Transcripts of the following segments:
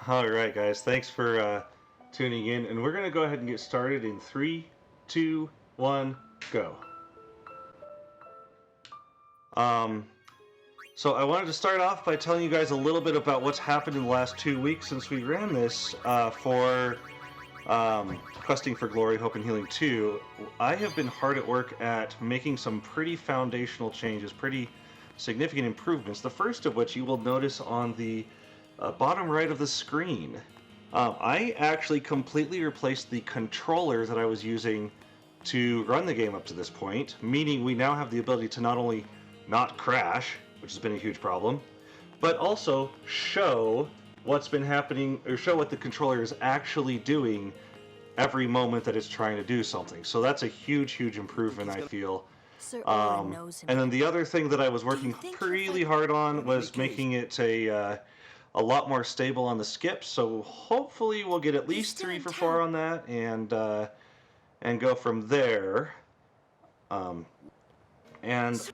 All right, guys. Thanks for tuning in, and we're gonna go ahead and get started in 3, 2, 1, go. Um, so I wanted to start off by telling you guys a little bit about what's happened in the last 2 weeks since we ran this for Questing for Glory, Hope and Healing 2. I have been hard at work at making some pretty foundational changes, pretty significant improvements. The first of which you will notice on the bottom right of the screen. I actually completely replaced the controller that I was using to run the game up to this point, meaning we now have the ability to not only not crash, which has been a huge problem, but also show what's been happening, or show what the controller is actually doing every moment that it's trying to do something. So that's a huge improvement, I feel. And then the other thing that I was working really hard on was making it a lot more stable on the skips. So hopefully we'll get at least 3 for 4 on that, and go from there. And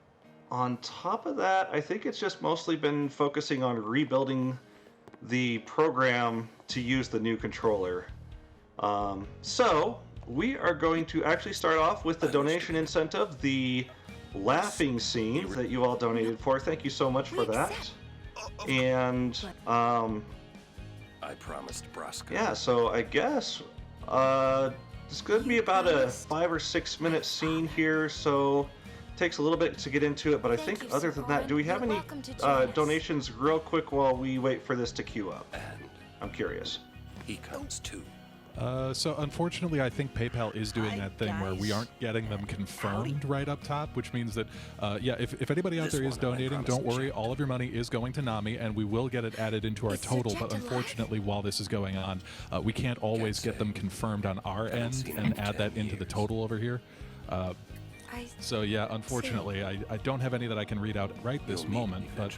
on top of that, I think it's just mostly been focusing on rebuilding the program to use the new controller. So we are going to actually start off with the donation incentive, the laughing scene that you all donated for. Thank you so much for that. And I promised Brasco. yeah, so I guess it's going to be about a 5 or 6 minute scene here, so it takes a little bit to get into it, but I think other than that, do we have any donations real quick while we wait for this to queue up? And I'm curious. he comes too. So unfortunately, I think PayPal is doing that thing where we aren't getting them confirmed right up top, which means that, yeah, if anybody out there is donating, don't worry, all of your money is going to Nami, and we will get it added into our total, but unfortunately, while this is going on, we can't always get them confirmed on our end and add that into the total over here. So yeah, unfortunately, I don't have any that I can read out right this moment, but...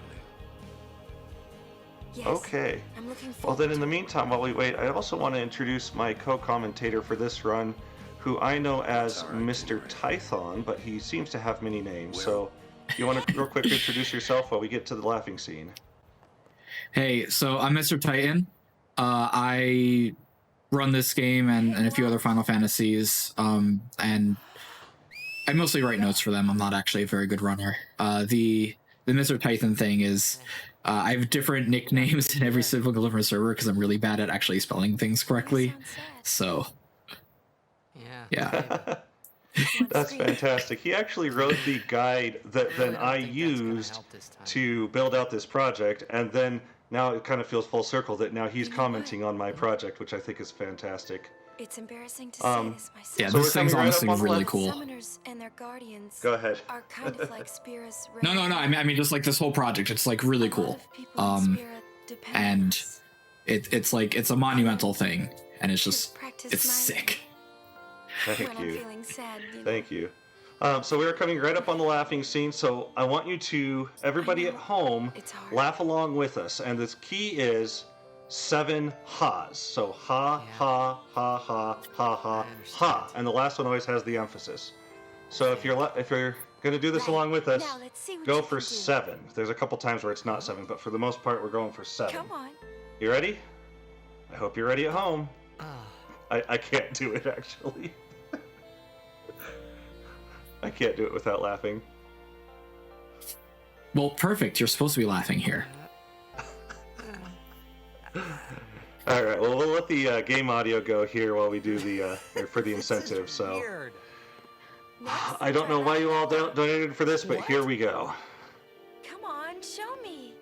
Yes, Okay. I'm looking Well, forward then in the meantime, while we wait, I also want to introduce my co-commentator for this run, who I know as MrTyton, but he seems to have many names. So you want to real quick introduce yourself while we get to the laughing scene? Hey, so I'm MrTyton. I run this game and a few other Final Fantasies, and I mostly write notes for them. I'm not actually a very good runner. The MrTyton thing is I have different nicknames in every single different server because I'm really bad at actually spelling things correctly. So, yeah. That's fantastic. He actually wrote the guide that then I used to build out this project, and then now it kind of feels full circle that now he's commenting on my project, which I think is fantastic. It's embarrassing to say this myself. Yeah, So this we're thing's coming right honestly up on the really left. cool. Summoners and their guardians Go ahead. are kind of like spirits. No. I mean, just like this whole project, it's like really cool. And it's like it's a monumental thing, and it's just it's sick. Thank you. Thank you. So we're coming right up on the laughing scene, so I want you to, everybody at home, laugh along with us. And the key is 7 ha's. So ha, ha, ha, ha, ha, ha, ha. And the last one always has the emphasis. So if you're going to do this along with us, go for 7. There's a couple times where it's not 7, but for the most part, we're going for 7. Come on. You ready? I hope you're ready at home. I can't do it, actually. I can't do it without laughing. Well, perfect. You're supposed to be laughing here. All right. Well, we'll let the game audio go here while we do the for the incentive. So I don't know why you all donated for this, but here we go. Come on, show me.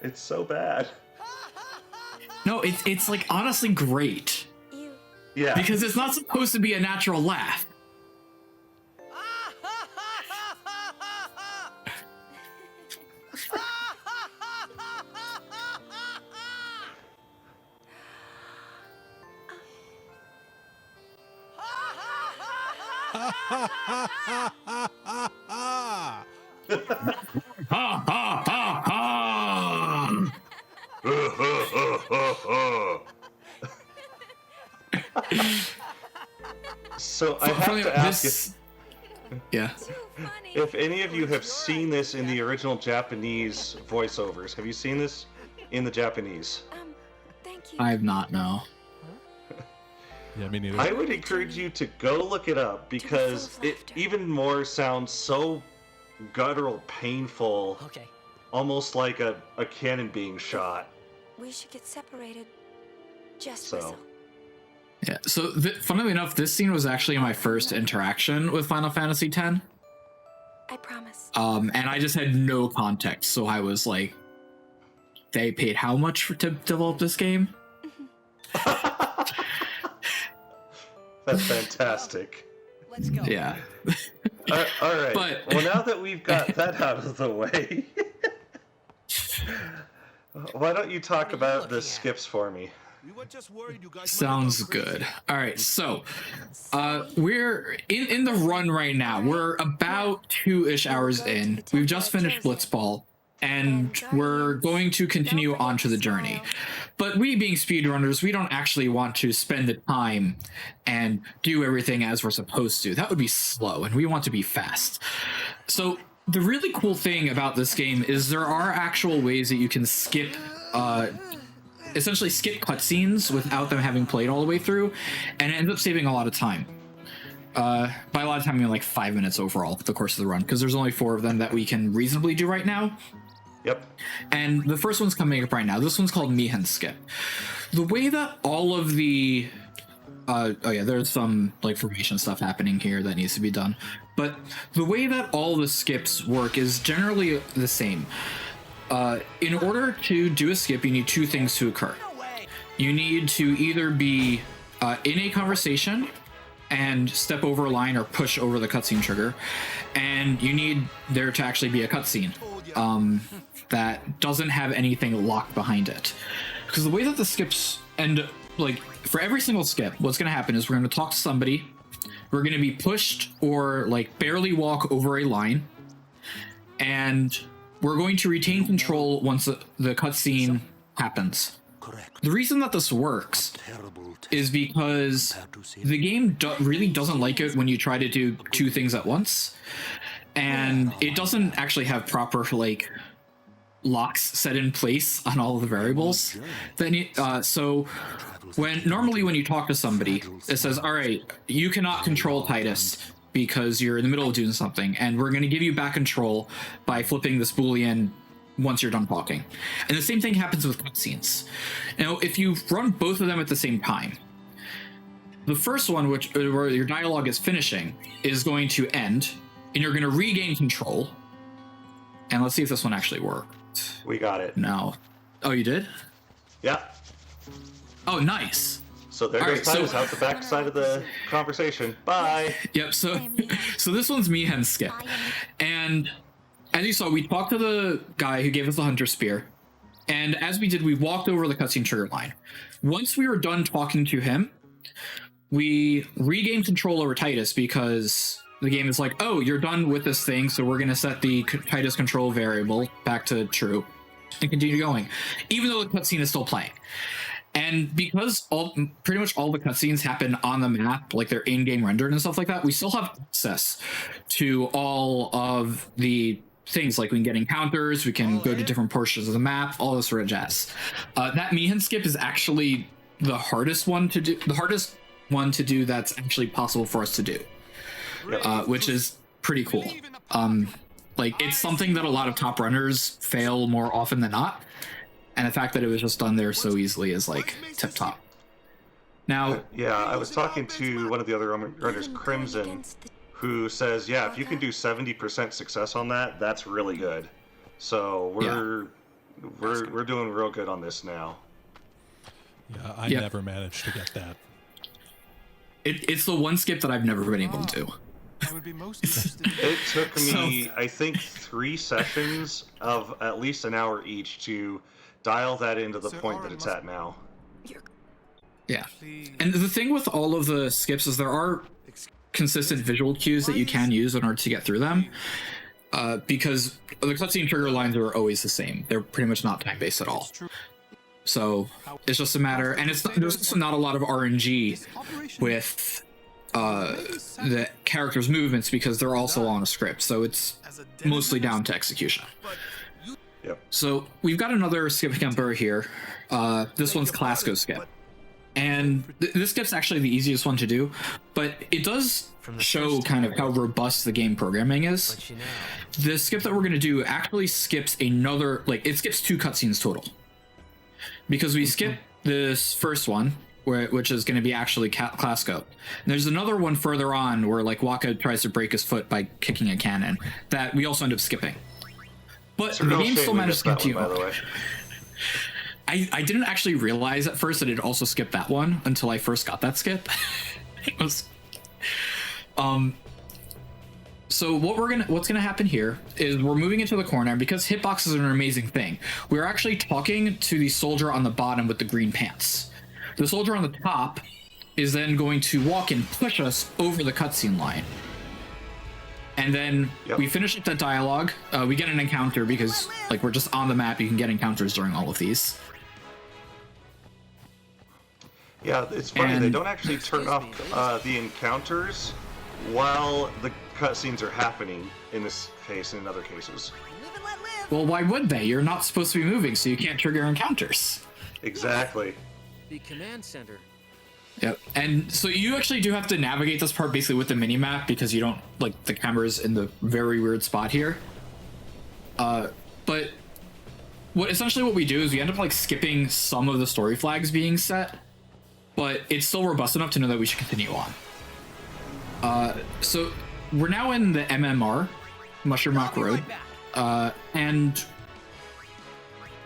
It's so bad. No, it's like honestly great. Yeah. Because it's not supposed to be a natural laugh. Ha ha ha ha! So I have to ask Yeah. Too funny. if any of you have seen this in the original Japanese voiceovers. Have you seen this in the Japanese? Thank you. I have not, no. Yeah, me neither. I would encourage you to go look it up because it even more sounds so guttural, painful, Okay. almost like a cannon being shot. We should get separated. Just So. whistle. Yeah. So, funnily enough, this scene was actually my first interaction with Final Fantasy X. I promise. And I just had no context, so I was like, "They paid how much to develop this game?" That's fantastic. Let's go. Yeah. All right. But- Well, now that we've got that out of the way, why don't you talk about the skips for me? We were just worried you guys Sounds good. All right, so we're in the run right now. We're about 2-ish hours in. We've just finished Blitzball, and we're going to continue on to the journey. But we, being speedrunners, we don't actually want to spend the time and do everything as we're supposed to. That would be slow, and we want to be fast. So the really cool thing about this game is there are actual ways that you can skip essentially skip cutscenes without them having played all the way through, and it ends up saving a lot of time. By a lot of time, I mean like 5 minutes overall for the course of the run, because there's only 4 of them that we can reasonably do right now. Yep. And the first one's coming up right now. This one's called Mihen Skip. The way that all of the oh yeah, there's some like formation stuff happening here that needs to be done. But the way that all the skips work is generally the same. In order to do a skip, you need 2 things to occur. You need to either be in a conversation and step over a line or push over the cutscene trigger, and you need there to actually be a cutscene that doesn't have anything locked behind it. Because the way that the skips end, like for every single skip, what's going to happen is we're going to talk to somebody, we're going to be pushed or like barely walk over a line, and we're going to retain control once the cutscene happens. Correct. The reason that this works Terrible. is because the game really doesn't like it when you try to do 2 things at once, and it doesn't actually have proper like locks set in place on all of the variables. Then so normally when you talk to somebody, it says, "All right, you cannot control Titus because you're in the middle of doing something, and we're going to give you back control by flipping this boolean once you're done talking." And the same thing happens with cutscenes. Now, if you run both of them at the same time, the first one, where your dialogue is finishing, is going to end, and you're going to regain control. And let's see if this one actually worked. We got it. No. Oh, you did? Yeah. Oh, nice. So there All goes right, so- Titus out the back side of the conversation. Bye. Yep, so this one's Mihen Skip. And as you saw, we talked to the guy who gave us the Hunter Spear. And as we did, we walked over the cutscene trigger line. Once we were done talking to him, we regained control over Titus because the game is like, "Oh, you're done with this thing, so we're going to set the Titus control variable back to true and continue going," even though the cutscene is still playing. And because pretty much all the cutscenes happen on the map, like they're in-game rendered and stuff like that, we still have access to all of the things. Like we can get encounters, we can go to different portions of the map, all this sort of jazz. That Mihen Skip is actually the hardest one to do that's actually possible for us to do, which is pretty cool. Like it's something that a lot of top runners fail more often than not. And the fact that it was just done there so easily is like tip top. Now, Yeah, I was talking to one of the other runners, Crimson, who says, yeah, if you can do 70% success on that, that's really good. So we're doing real good on this now. Yeah, I Yep. never managed to get that. it's the one skip that I've never been able to do. I would be most interested. It took me, I think, 3 sessions of at least an hour each to dial that into the point that it's at now. Yeah. And the thing with all of the skips is there are consistent visual cues that you can use in order to get through them, because the cutscene trigger lines are always the same. They're pretty much not time-based at all. So it's just a matter, and there's also not a lot of RNG with the characters' movements because they're also on a script, so it's mostly down to execution. Yep. So we've got another skip number here. This one's Classco skip. And this skip's actually the easiest one to do, but it does show kind of how robust the game programming is. The skip that we're going to do actually skips another, like, it skips 2 cutscenes total. Because we skip this first one, which is going to be actually Classco. And there's another one further on where, like, Waka tries to break his foot by kicking a cannon that we also end up skipping. But the game still manages to continue. By the way. I didn't actually realize at first that it also skipped that one until I first got that skip. It was so what's gonna happen here is we're moving into the corner, and because hitboxes are an amazing thing, we're actually talking to the soldier on the bottom with the green pants. The soldier on the top is then going to walk and push us over the cutscene line. And then we finish up that dialogue. We get an encounter because, like, we're just on the map. You can get encounters during all of these. Yeah, it's funny. They don't actually turn off the encounters while the cutscenes are happening in this case and in other cases. Well, why would they? You're not supposed to be moving, so you can't trigger encounters. Exactly. The command center. Yep. And so you actually do have to navigate this part basically with the mini-map because you don't, like, the camera's in the very weird spot here. But essentially what we do is we end up, like, skipping some of the story flags being set, but it's still robust enough to know that we should continue on. So we're now in the MMR, Mushroom Rock Road, and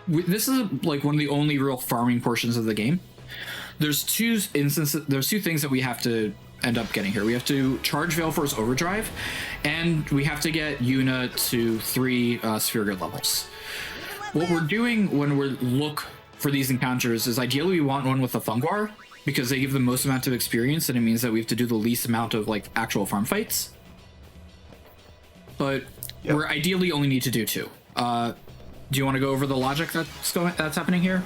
this is, like, one of the only real farming portions of the game. There's two things that we have to end up getting here. We have to charge Valefor's Overdrive, and we have to get Yuna to 3 Sphere Grid levels. What we're doing when we look for these encounters is ideally we want one with a Thungwar, because they give the most amount of experience, and it means that we have to do the least amount of, like, actual farm fights. But we ideally only need to do 2. Do you want to go over the logic that's happening here?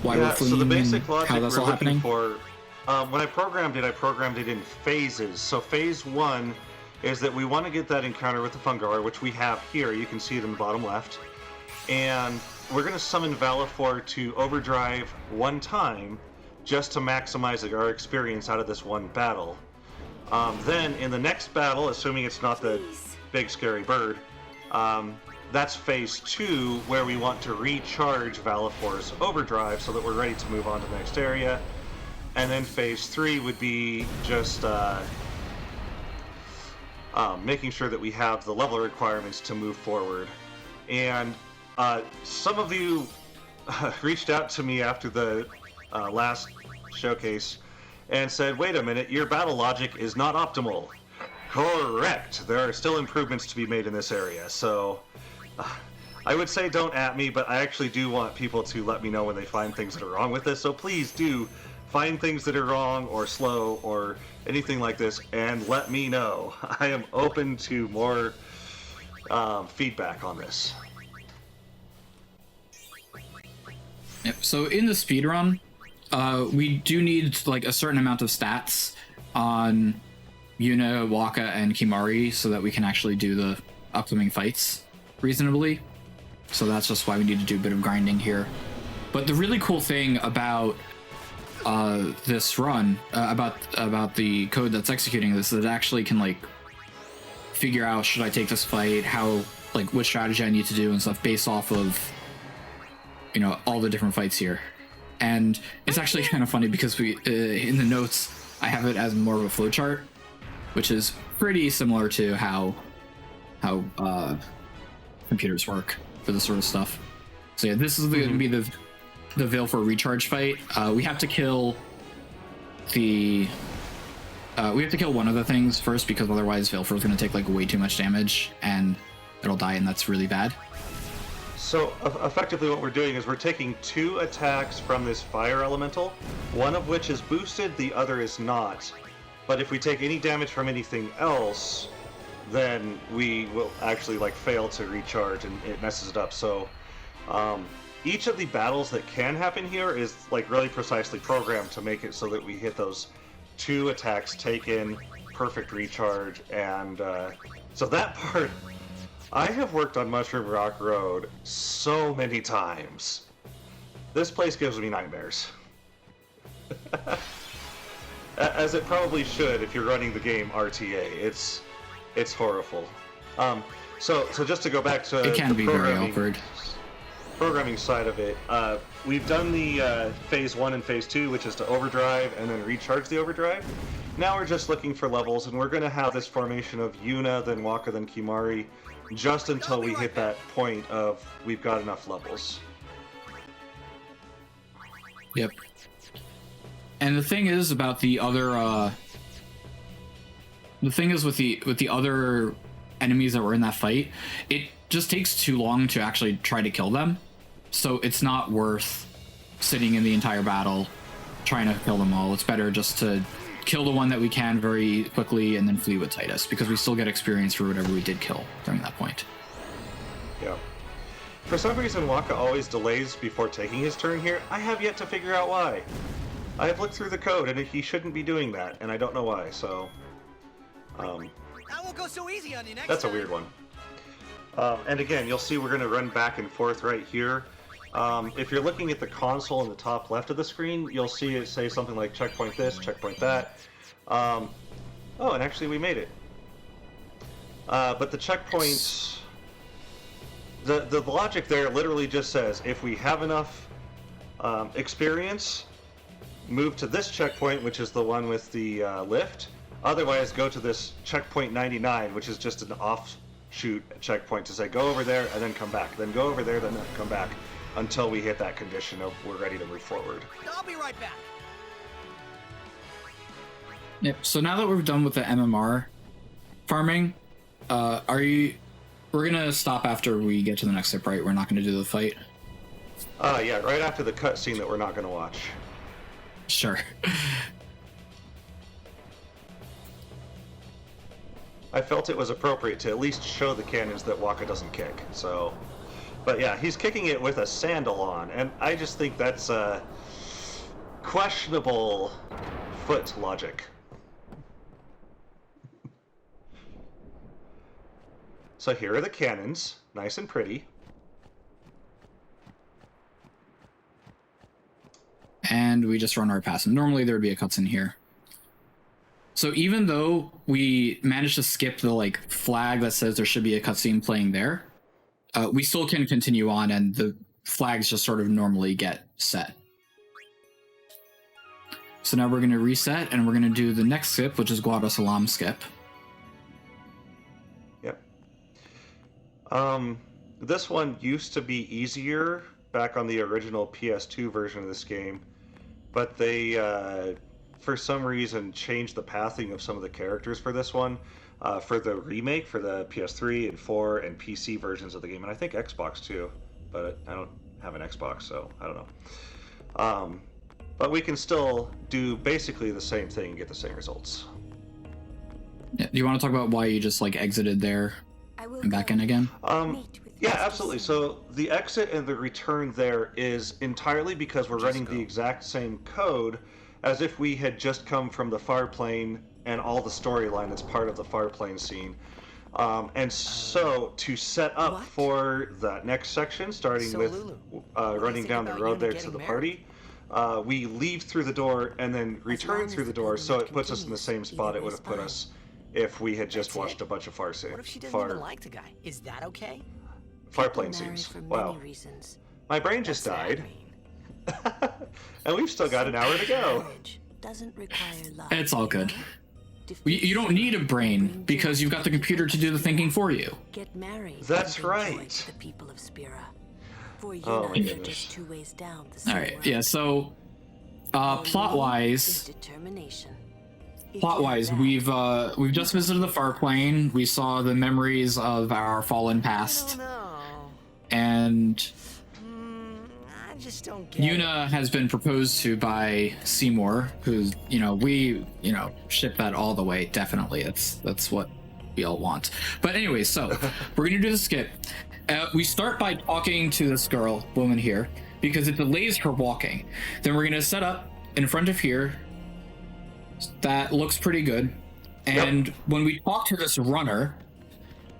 Why we're fleeing, so the basic logic how that's we're all looking happening? for, when I programmed it in phases. So phase 1 is that we want to get that encounter with the Fungar, which we have here. You can see it in the bottom left. And we're going to summon Valefor to Overdrive 1 time just to maximize our experience out of this one battle. Then in the next battle, assuming it's not the big scary bird, that's phase 2, where we want to recharge Valefor's Overdrive so that we're ready to move on to the next area. And then phase 3 would be just making sure that we have the level requirements to move forward. And some of you reached out to me after the last showcase and said, wait a minute, your battle logic is not optimal. Correct. There are still improvements to be made in this area. So I would say don't at me, but I actually do want people to let me know when they find things that are wrong with this. So please do find things that are wrong or slow or anything like this and let me know. I am open to more feedback on this. Yep. So in the speedrun, we do need, like, a certain amount of stats on Yuna, Waka, and Kimari so that we can actually do the upcoming fights reasonably. So that's just why we need to do a bit of grinding here. But the really cool thing about this run, about the code that's executing this, is it actually can, like, figure out, should I take this fight, how, like, what strategy I need to do and stuff based off of, you know, all the different fights here. And it's actually kind of funny because we in the notes I have it as more of a flowchart, which is pretty similar to how computers work for this sort of stuff. So yeah, this is going to be the Valefor recharge fight. We have to kill one of the things first, because otherwise Valefor is going to take, like, way too much damage and it'll die, and that's really bad. So effectively what we're doing is we're taking 2 attacks from this fire elemental, one of which is boosted, the other is not. But if we take any damage from anything else, then we will actually like fail to recharge, and it messes it up. So each of the battles that can happen here is like really precisely programmed to make it so that we hit those 2 attacks, take in perfect recharge, and so that part, I have worked on Mushroom Rock Road so many times. This place gives me nightmares. As it probably should if you're running the game RTA. It's horrible. So just to go back to It can the be very awkward. Programming side of it, we've done the phase 1 and phase 2, which is to overdrive and then recharge the overdrive. Now we're just looking for levels, and we're going to have this formation of Yuna, then Waka, then Kimari, just until we hit that point of we've got enough levels. Yep. And the thing is about the other, the thing is with the other enemies that were in that fight, it just takes too long to actually try to kill them. So it's not worth sitting in the entire battle trying to kill them all. It's better just to kill the one that we can very quickly and then flee with Titus, because we still get experience for whatever we did kill during that point. Yeah. For some reason, Waka always delays before taking his turn here. I have yet to figure out why. I have looked through the code, and he shouldn't be doing that, and I don't know why, so... I won't go so easy on you next that's a time. weird one. And again, you'll see we're going to run back and forth right here. If you're looking at the console in the top left of the screen, you'll see it say something like checkpoint this, checkpoint that. Oh, and actually we made it. But the checkpoints... The logic there literally just says, if we have enough experience, move to this checkpoint, which is the one with the lift. Otherwise, go to this checkpoint 99, which is just an offshoot checkpoint to say, go over there and then come back. Then go over there, then come back, until we hit that condition of we're ready to move forward. I'll be right back. Yep. So now that we're done with the MMR farming, we're gonna stop after we get to the next step, right? We're not gonna do the fight. Yeah, right after the cutscene that we're not going to watch. Sure. I felt it was appropriate to at least show the cannons that Waka doesn't kick, so... But yeah, he's kicking it with a sandal on, and I just think that's questionable foot logic. So here are the cannons, nice and pretty. And we just run right past them. Normally there would be a cutscene here. So even though we managed to skip the like flag that says there should be a cutscene playing there, we still can continue on, and the flags just sort of normally get set. So now we're going to reset, and we're going to do the next skip, which is Guada Salam skip. Yep. This one used to be easier back on the original PS2 version of this game, but they, for some reason, changed the pathing of some of the characters for this one, for the remake, for the PS3 and 4 and PC versions of the game, and I think Xbox too, but I don't have an Xbox, so I don't know. But we can still do basically the same thing and get the same results. Yeah, do you want to talk about why you just like exited there and back in again? Yeah, absolutely. So the exit and the return there is entirely because we're running the exact same code as if we had just come from the far plane and all the storyline that's part of the far plane scene. And so to set up for that next section, starting with running down the road there to the party, we leave through the door and then return through the door, so it puts us in the same spot it would have put us if we had just watched a bunch of What if she doesn't even like the guy? Is that okay? far plane scenes. Wow. My brain just died. And we've still got an hour to go. It's all good. You don't need a brain because you've got the computer to do the thinking for you. Get married. That's right. The people of Spira. For you, Oh my goodness. just 2 ways down the All right, yeah. So, plot-wise, we've just visited the far plane. We saw the memories of our fallen past, and just don't get Yuna has been proposed to by Seymour, who's, we, ship that all the way. Definitely. That's what we all want. But anyway, so we're going to do the skip. We start by talking to this woman here, because it delays her walking. Then we're going to set up in front of here. That looks pretty good. And when we talk to this runner,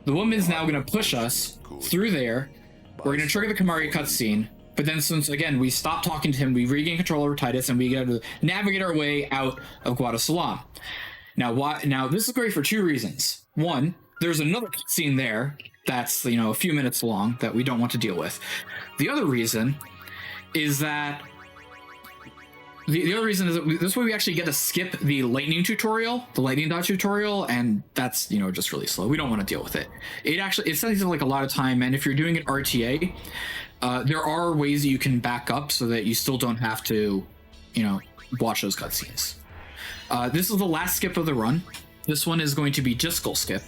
the woman's now going to push us through there. We're going to trigger the Kamari cutscene. But then since, again, we stop talking to him, we regain control over Titus, and we get to navigate our way out of Guadasalam. Now, this is great for two reasons. One, there's another cutscene there that's, a few minutes long that we don't want to deal with. The other reason is that this way we actually get to skip the lightning dodge tutorial, and that's, just really slow. We don't want to deal with it. It saves like a lot of time, and if you're doing it RTA, there are ways that you can back up so that you still don't have to, watch those cutscenes. This is the last skip of the run. This one is going to be Jiskel skip.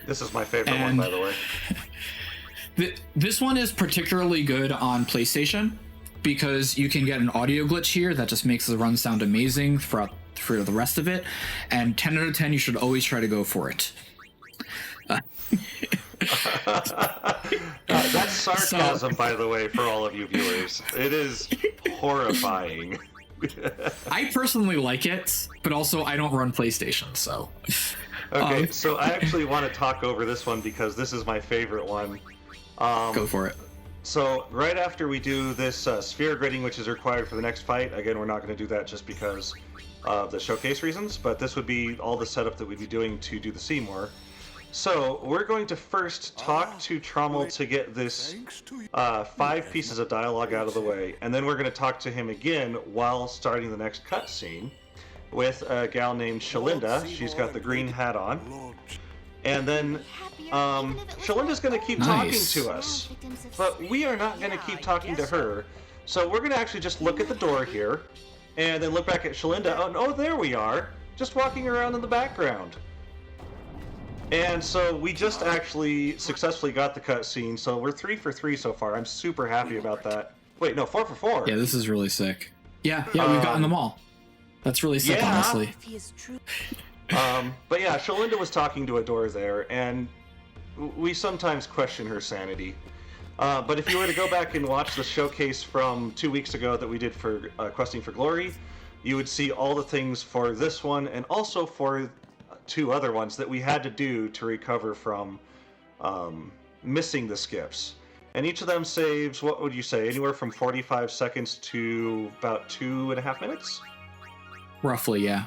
This is my favorite one, by the way. This one is particularly good on PlayStation because you can get an audio glitch here that just makes the run sound amazing for the rest of it. And 10 out of 10, you should always try to go for it. That's sarcasm, by the way, for all of you viewers. It is horrifying. I personally like it, but also I don't run PlayStation, so... Okay, so I actually want to talk over this one because this is my favorite one. Go for it. So right after we do this sphere gridding, which is required for the next fight, again, we're not going to do that just because of the showcase reasons, but this would be all the setup that we'd be doing to do the Seymour. So we're going to first talk to Trommel to get this 5 pieces of dialogue out of the way, and then we're going to talk to him again while starting the next cutscene with a gal named Shalinda. She's got the green hat on. And then Shalinda's going to keep talking to us, but we are not going to keep talking to her. So we're going to actually just look at the door here, and then look back at Shalinda. Oh, there we are, just walking around in the background. And so we just actually successfully got the cutscene, so we're 3 for 3 so far. I'm super happy about that. Wait, no, 4 for 4. Yeah, this is really sick. Yeah, we've gotten them all. That's really sick, honestly. But yeah, Shalinda was talking to a door there, and we sometimes question her sanity. But if you were to go back and watch the showcase from 2 weeks ago that we did for Questing for Glory, you would see all the things for this one and also for 2 other ones that we had to do to recover from missing the skips. And each of them saves, what would you say, anywhere from 45 seconds to about 2.5 minutes? Roughly, yeah.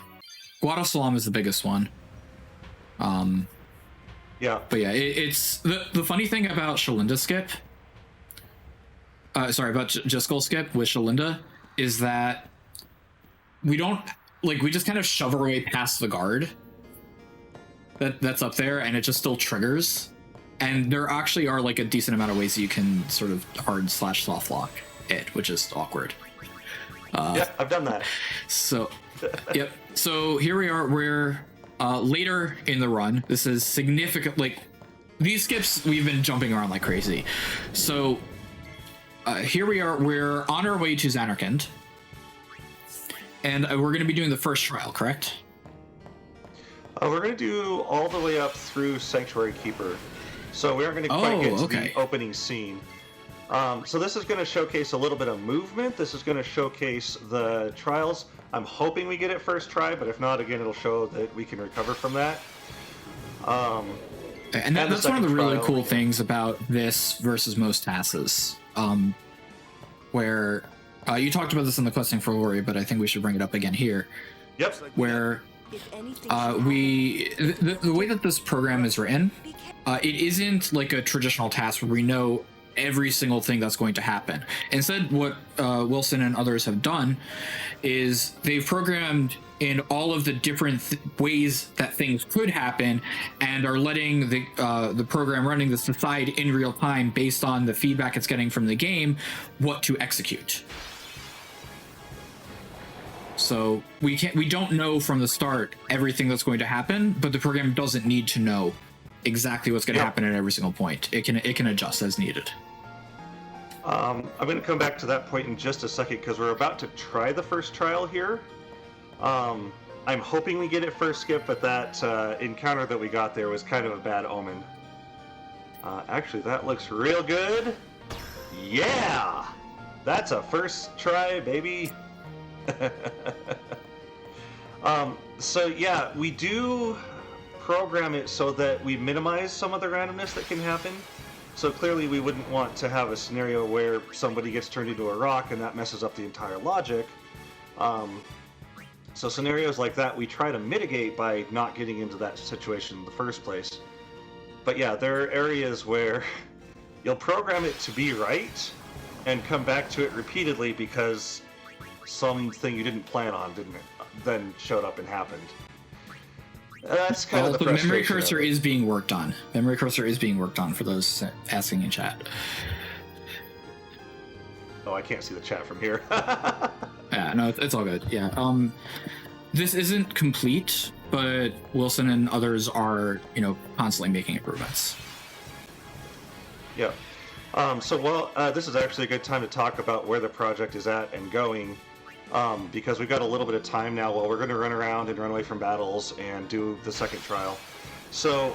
Guadasalam is the biggest one. Yeah. But yeah, it's the funny thing about Shalinda skip. About Jiskel skip with Shalinda is that we just kind of shove our way past the guard that's up there, and it just still triggers. And there actually are like a decent amount of ways that you can sort of hard/soft lock it, which is awkward. Yeah, I've done that. So, yep. So here we are. We're later in the run. This is significant. Like these skips, we've been jumping around like crazy. So here we are. We're on our way to Zanarkand, and we're going to be doing the first trial, correct? We're going to do all the way up through Sanctuary Keeper. So we aren't going to quite get to the opening scene. So this is going to showcase a little bit of movement. This is going to showcase the trials. I'm hoping we get it first try, but if not, again, it'll show that we can recover from that. And that's one of the really cool things about this versus most TASs, where you talked about this in the Questing for Glory, but I think we should bring it up again here. Yep. Where the way that this program is written, it isn't like a traditional task where we know every single thing that's going to happen. Instead, what Wilson and others have done is they've programmed in all of the different ways that things could happen, and are letting the program running this decide in real time based on the feedback it's getting from the game what to execute. So we don't know from the start everything that's going to happen, but the program doesn't need to know exactly what's going to happen at every single point. It can adjust as needed. I'm going to come back to that point in just a second because we're about to try the first trial here. I'm hoping we get it first skip, but that encounter that we got there was kind of a bad omen. Actually, that looks real good. Yeah! That's a first try, baby. So yeah, we do program it so that we minimize some of the randomness that can happen. So clearly we wouldn't want to have a scenario where somebody gets turned into a rock and that messes up the entire logic. So scenarios like that we try to mitigate by not getting into that situation in the first place. But yeah, there are areas where you'll program it to be right and come back to it repeatedly because something you didn't plan on then showed up and happened. That's kind of the frustration. Memory cursor is being worked on. Memory cursor is being worked on for those asking in chat. Oh, I can't see the chat from here. Yeah, no, it's all good. Yeah. This isn't complete, but Wilson and others are, constantly making improvements. Yeah. This is actually a good time to talk about where the project is at and going, because we've got a little bit of time now while we're going to run around and run away from battles and do the second trial. So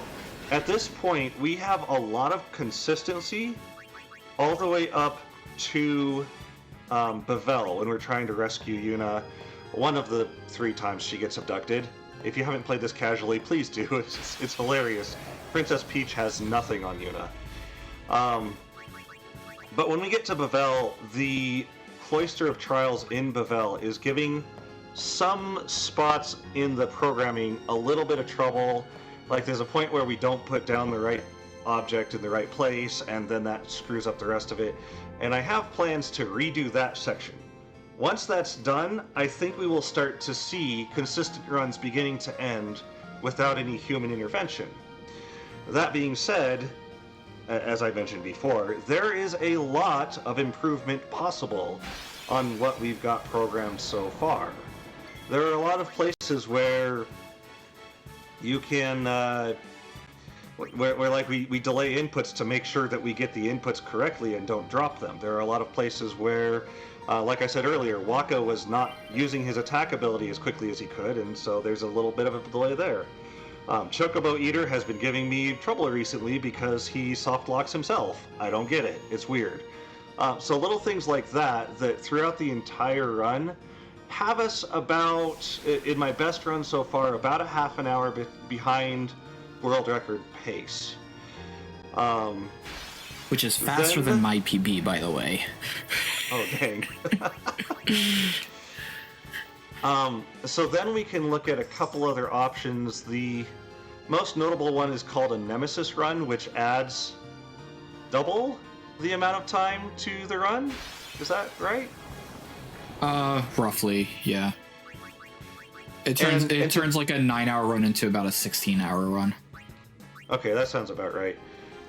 at this point, we have a lot of consistency all the way up to Bavel when we're trying to rescue Yuna one of the 3 times she gets abducted. If you haven't played this casually, please do. It's hilarious. Princess Peach has nothing on Yuna. But when we get to Bavel, the Cloister of Trials in Bavel is giving some spots in the programming a little bit of trouble. Like there's a point where we don't put down the right object in the right place, and then that screws up the rest of it. And I have plans to redo that section. Once that's done, I think we will start to see consistent runs beginning to end without any human intervention. That being said, as I mentioned before, there is a lot of improvement possible on what we've got programmed so far. There are a lot of places where you can, where like we delay inputs to make sure that we get the inputs correctly and don't drop them. There are a lot of places where, like I said earlier, Waka was not using his attack ability as quickly as he could, and so there's a little bit of a delay there. Chocobo Eater has been giving me trouble recently because he soft locks himself. I don't get it. It's weird. So little things like that throughout the entire run have us about, in my best run so far, about a half an hour behind world record pace. Which is faster than my PB, by the way. Oh, dang. So then we can look at a couple other options. The most notable one is called a Nemesis run, which adds double the amount of time to the run. Is that right? Roughly, yeah. It turns like a 9-hour run into about a 16-hour run. Okay, that sounds about right.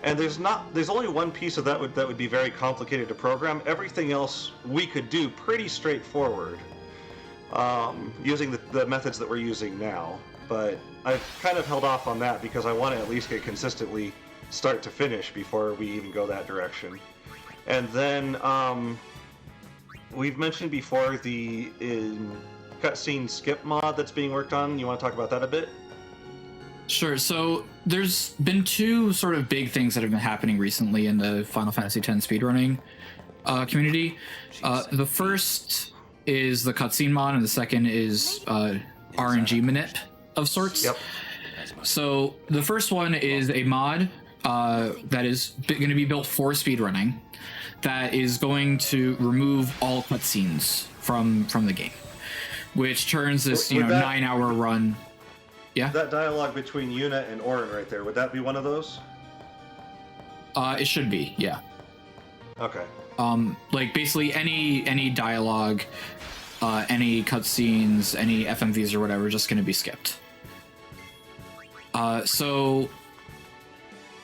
And there's only one piece of that would be very complicated to program. Everything else we could do pretty straightforward, using the methods that we're using now. But I've kind of held off on that because I want to at least get consistently start to finish before we even go that direction. And then we've mentioned before the cutscene skip mod that's being worked on. You want to talk about that a bit? Sure. So there's been 2 sort of big things that have been happening recently in the Final Fantasy X speedrunning community. The first is the cutscene mod, and the second is RNG manip of sorts. Yep. So the first one is a mod that is going to be built for speedrunning that is going to remove all cutscenes from the game, which turns this 9-hour run. Yeah. That dialogue between Yuna and Auron right there, would that be one of those? It should be, yeah. Okay. Like basically any dialogue, any cutscenes, any FMVs or whatever, just going to be skipped. So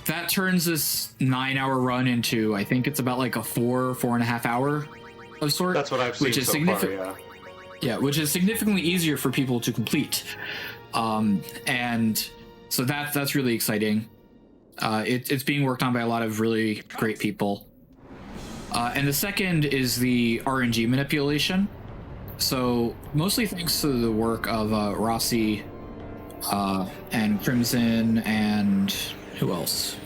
that turns this 9-hour run into, I think it's about like a 4.5 hour of sort. That's what I've seen so far, yeah. Yeah, which is significantly easier for people to complete. And so that's really exciting. It's being worked on by a lot of really great people. And the second is the RNG manipulation. So mostly thanks to the work of Rossi and Crimson and who else?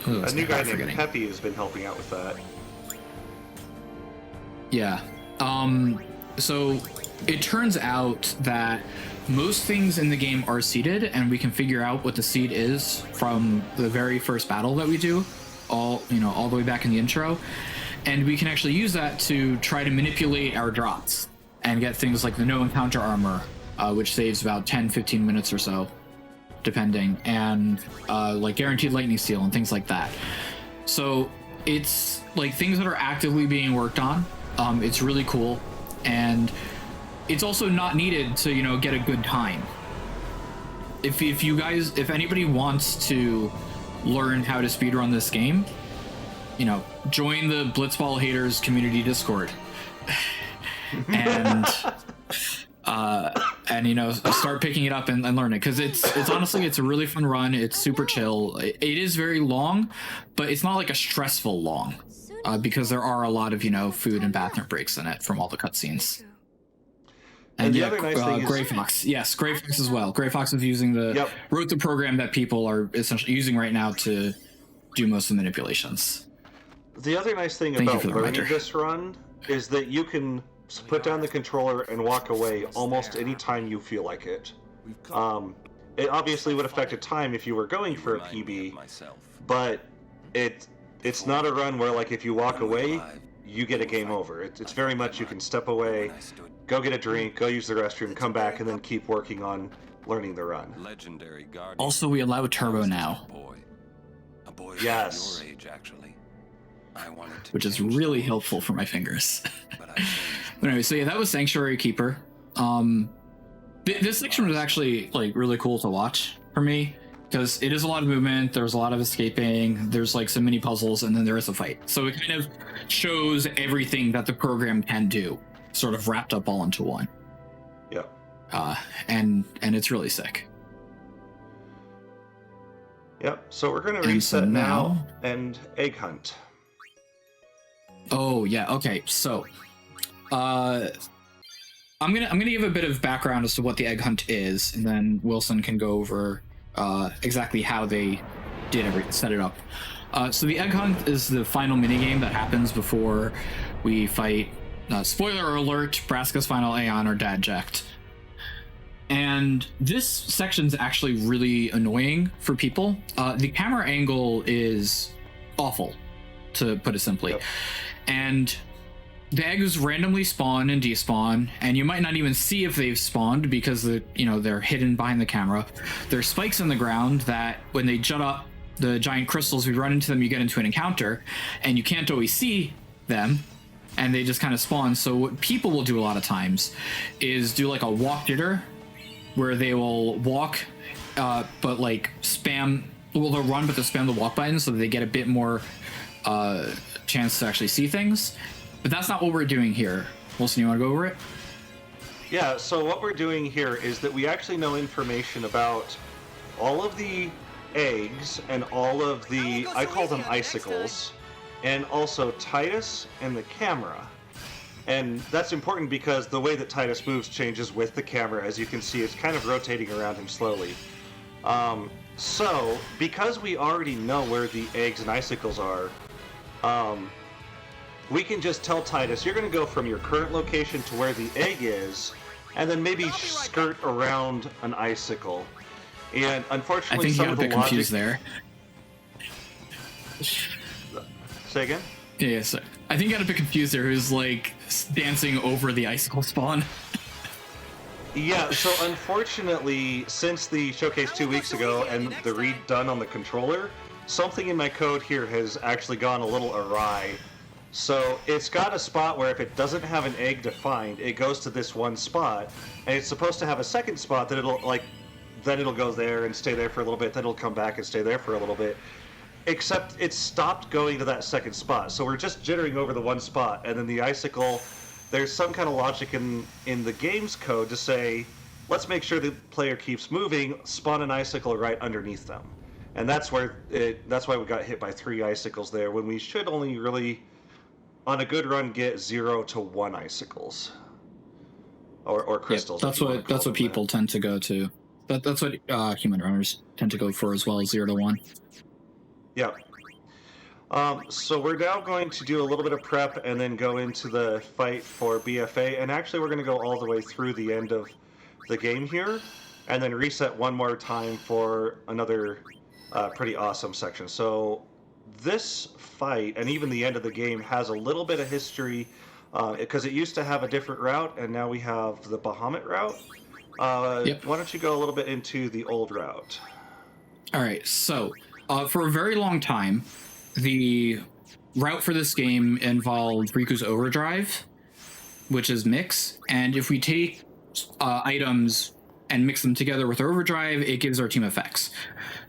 A new guy named Peppy has been helping out with that. Yeah. So it turns out that most things in the game are seeded, and we can figure out what the seed is from the very first battle that we do, all the way back in the intro. And we can actually use that to try to manipulate our drops and get things like the no encounter armor, which saves about 10-15 minutes or so, depending, and like guaranteed lightning steel and things like that. So it's like things that are actively being worked on. It's really cool, and it's also not needed to get a good time. If anybody wants to learn how to speedrun this game, join the Blitzball Haters community Discord, and start picking it up and learn it, because it's honestly, it's a really fun run. It's super chill. It is very long, but it's not like a stressful long, because there are a lot of food and bathroom breaks in it from all the cutscenes. And the other nice thing is Gray Fox. Yes, Gray Fox as well. Gray Fox is using wrote the program that people are essentially using right now to do most of the manipulations. The other nice thing about learning this run is that you can put down the controller and walk away almost any time you feel like it. It obviously would affect a time if you were going for a PB, but it's not a run where, like, if you walk away, you get a game over. It's very much you can step away, go get a drink, go use the restroom, come back, and then keep working on learning the run. Also, we allow turbo now. Yes. Your age, actually. Which is really helpful for my fingers. But anyway, so yeah, that was Sanctuary Keeper. This section was actually like really cool to watch for me, because it is a lot of movement, there's a lot of escaping, there's like some mini puzzles, and then there is a fight. So it kind of shows everything that the program can do, sort of wrapped up all into one. Yeah. And it's really sick. Yep, so we're gonna reset now and egg hunt. Oh yeah, okay, so I'm gonna give a bit of background as to what the egg hunt is, and then Wilson can go over exactly how they set it up. So the egg hunt is the final minigame that happens before we fight, spoiler alert, Braska's final Aeon or Dadject. And this section's actually really annoying for people. The camera angle is awful, to put it simply. Yep. And the eggs randomly spawn and despawn, and you might not even see if they've spawned because they're hidden behind the camera. There's spikes in the ground that when they jut up the giant crystals, we run into them, you get into an encounter, and you can't always see them, and they just kind of spawn. So what people will do a lot of times is do like a walk jitter, where they will walk, but like spam, well, they'll run, but they'll spam the walk button so that they get a bit more chance to actually see things. But that's not what we're doing here. Wilson, you want to go over it? Yeah, so what we're doing here is that we actually know information about all of the eggs and all of the, I call them icicles, and also Titus and the camera. And that's important because the way that Titus moves changes with the camera. As you can see, it's kind of rotating around him slowly. So, because we already know where the eggs and icicles are, we can just tell Titus, you're going to go from your current location to where the egg is, and then maybe skirt around an icicle. And unfortunately, I think some you of got a the bit confused there. Say again? Yeah, so I think you got a bit confused there. Who's like dancing over the icicle spawn? Yeah, so unfortunately, since the showcase 2 weeks ago and the read done on the controller, something in my code here has actually gone a little awry. So it's got a spot where if it doesn't have an egg defined, it goes to this one spot, and it's supposed to have a second spot that then it'll go there and stay there for a little bit, then it'll come back and stay there for a little bit. Except it stopped going to that second spot. So we're just jittering over the one spot, and then the icicle, there's some kind of logic in the game's code to say, let's make sure the player keeps moving, spawn an icicle right underneath them. And that's why we got hit by 3 icicles there, when we should only really on a good run, get 0 to 1 icicles. Or crystals. Yep, that's what people tend to go to. That's what human runners tend to go for as well, 0 to 1. Yeah. So we're now going to do a little bit of prep and then go into the fight for BFA. And actually, we're going to go all the way through the end of the game here, and then reset one more time for another pretty awesome section. So this fight, and even the end of the game, has a little bit of history, because it used to have a different route, and now we have the Bahamut route. Yep. Why don't you go a little bit into the old route? All right, so for a very long time, the route for this game involved Riku's Overdrive, which is mix, and if we take items and mix them together with Overdrive, it gives our team effects.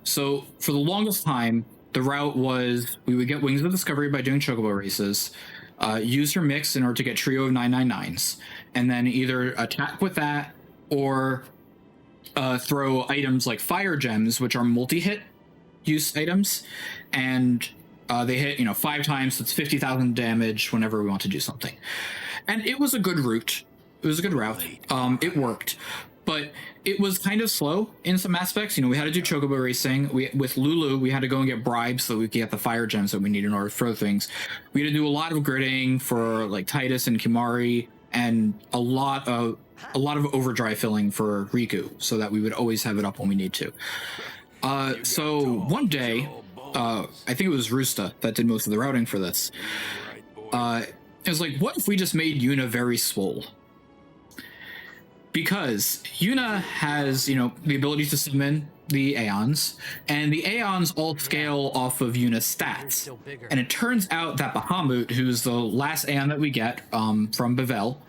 So for the longest time, the route was we would get Wings of Discovery by doing Chocobo races, use your mix in order to get Trio of 999s, and then either attack with that or throw items like Fire Gems, which are multi-hit use items, and they hit 5 times, so it's 50,000 damage whenever we want to do something. And it was a good route. It was a good route. It worked, but it was kind of slow in some aspects. We had to do Chocobo racing. With Lulu, we had to go and get bribes so we could get the Fire Gems that we need in order to throw things. We had to do a lot of gridding for like Titus and Kimari, and a lot of Overdrive filling for Riku, so that we would always have it up when we need to. So one day, I think it was Rusta that did most of the routing for this. It was like, what if we just made Yuna very swole? Because Yuna has, the ability to summon the Aeons, and the Aeons all scale off of Yuna's stats. And it turns out that Bahamut, who's the last Aeon that we get from Bevel,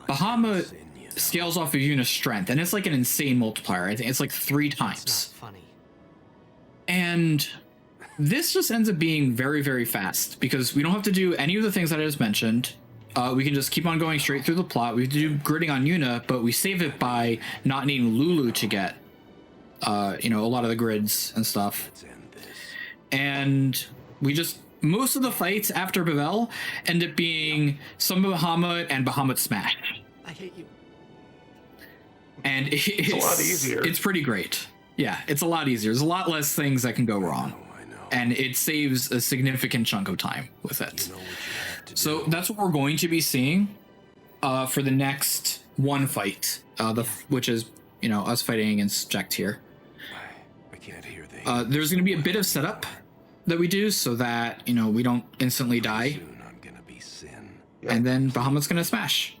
Bahamut scales off of Yuna's strength, and it's like an insane multiplier. I think it's like 3 times. And this just ends up being very, very fast, because we don't have to do any of the things that I just mentioned. We can just keep on going straight through the plot. We have to do gridding on Yuna, but we save it by not needing Lulu to get, a lot of the grids and stuff. And we just, most of the fights after Bevel end up being some Bahamut and Bahamut Smash. I hate you. And it's a lot easier. It's pretty great. Yeah, it's a lot easier. There's a lot less things that can go wrong. And it saves a significant chunk of time with it. So that's what we're going to be seeing for the next one fight, which is, us fighting against Jack Tier. I can't hear there's going to be a bit of setup that we do so that, we don't instantly die. Soon I'm gonna be Sin. And then Bahamut's going to smash.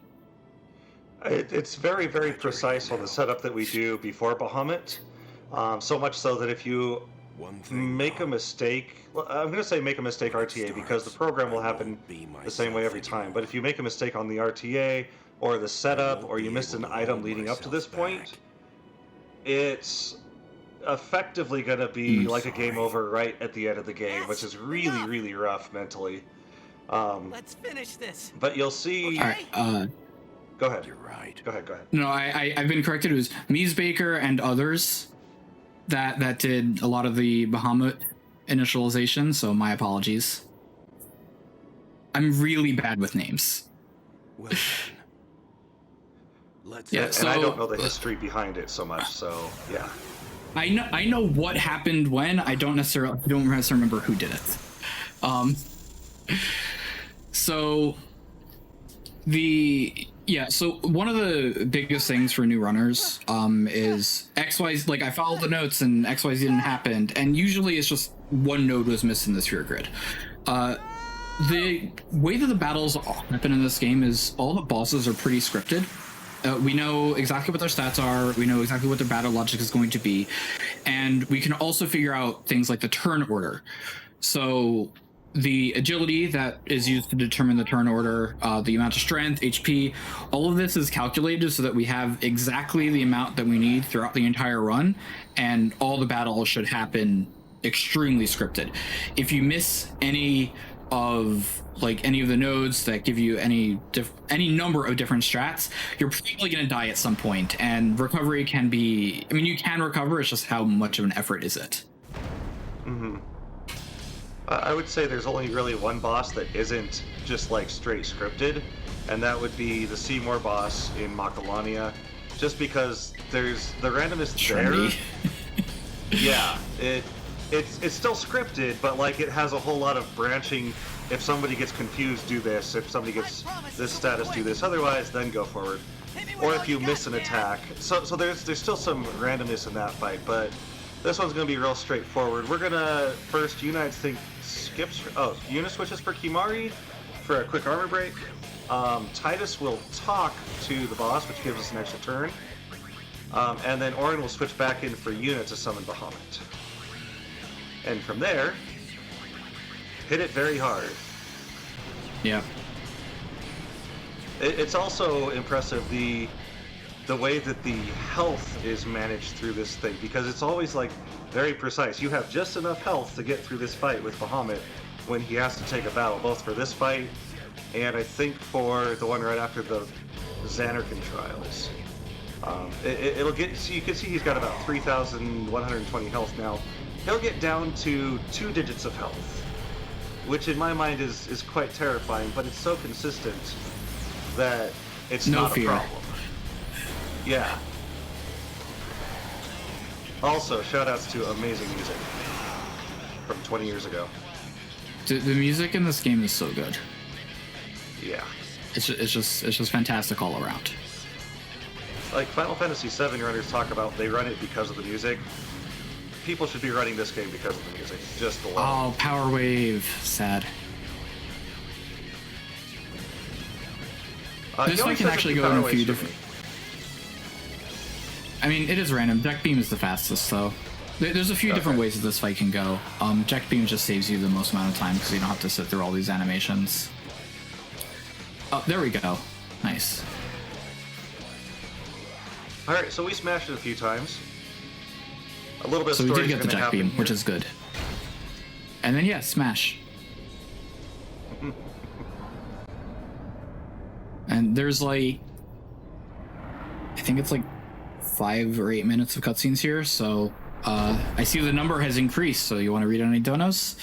It's very, very precise on the setup that we do before Bahamut. So much so that if you make a mistake, I'm going to say make a mistake RTA, because the program will happen the same way every time. But if you make a mistake on the RTA or the setup, or you missed an item leading up to this point, it's effectively going to be like a game over right at the end of the game, which is really, really rough mentally. Let's finish this. But you'll see. All right. Go ahead. You're right. Go ahead. No, I've been corrected. It was Mies Baker and others that did a lot of the Bahamut initialization, so my apologies. I'm really bad with names. Well done. Let's Yeah, And so I don't know the history behind it so much, so yeah. I know what happened when. I don't necessarily remember who did it. So one of the biggest things for new runners is XYZ. Like, I followed the notes and XYZ didn't happen, and usually it's just one node was missing the sphere grid. The way that the battles happen in this game is all the bosses are pretty scripted. We know exactly what their stats are, we know exactly what their battle logic is going to be, and we can also figure out things like the turn order. So the agility that is used to determine the turn order, the amount of strength, HP, all of this is calculated so that we have exactly the amount that we need throughout the entire run, and all the battles should happen extremely scripted. If you miss any of the nodes that give you any number of different strats, you're probably going to die at some point, and recovery can be, you can recover, it's just how much of an effort is it. Mm-hmm. I would say there's only really one boss that isn't just like straight scripted, and that would be the Seymour boss in Macalania, just because there's the randomness Trendy. there. Yeah, it's still scripted, but like it has a whole lot of branching. If somebody gets confused, do this. If somebody gets this status, do this. Otherwise, then go forward. Or if you miss an attack. So there's still some randomness in that fight, but this one's going to be real straightforward. We're going to first, Unite skips. Oh, Una switches for Kimari for a quick armor break. Titus will talk to the boss, which gives us an extra turn. And then Orin will switch back in for Una to summon Bahamut. And from there, hit it very hard. Yeah. It's also impressive the way that the health is managed through this thing, because it's always like very precise. You have just enough health to get through this fight with Bahamut when he has to take a battle, both for this fight and I think for the one right after the Xanarkin trials. It'll get, so you can see he's got about 3,120 health now. He'll get down to 2 digits of health, which in my mind is quite terrifying, but it's so consistent that it's No not fear. a problem. Yeah. Also, shoutouts to amazing music from 20 years ago. The music in this game is so good. Yeah. It's just fantastic all around. Like Final Fantasy VII runners talk about, they run it because of the music. People should be running this game because of the music, just alone. Oh, Power Wave. Sad. This fight can actually go in a few different... I mean, it is random. Deck Beam is the fastest, so... There's a few different ways that this fight can go. Deck Beam just saves you the most amount of time because you don't have to sit through all these animations. Oh, there we go. Nice. Alright, so we smashed it a few times. A little bit of So we story did is get the gonna Deck Beam, happen which here. is good. And then, yeah, smash. And there's like... I think it's like 5 or 8 minutes of cutscenes here, so... I see the number has increased, so you want to read any donos?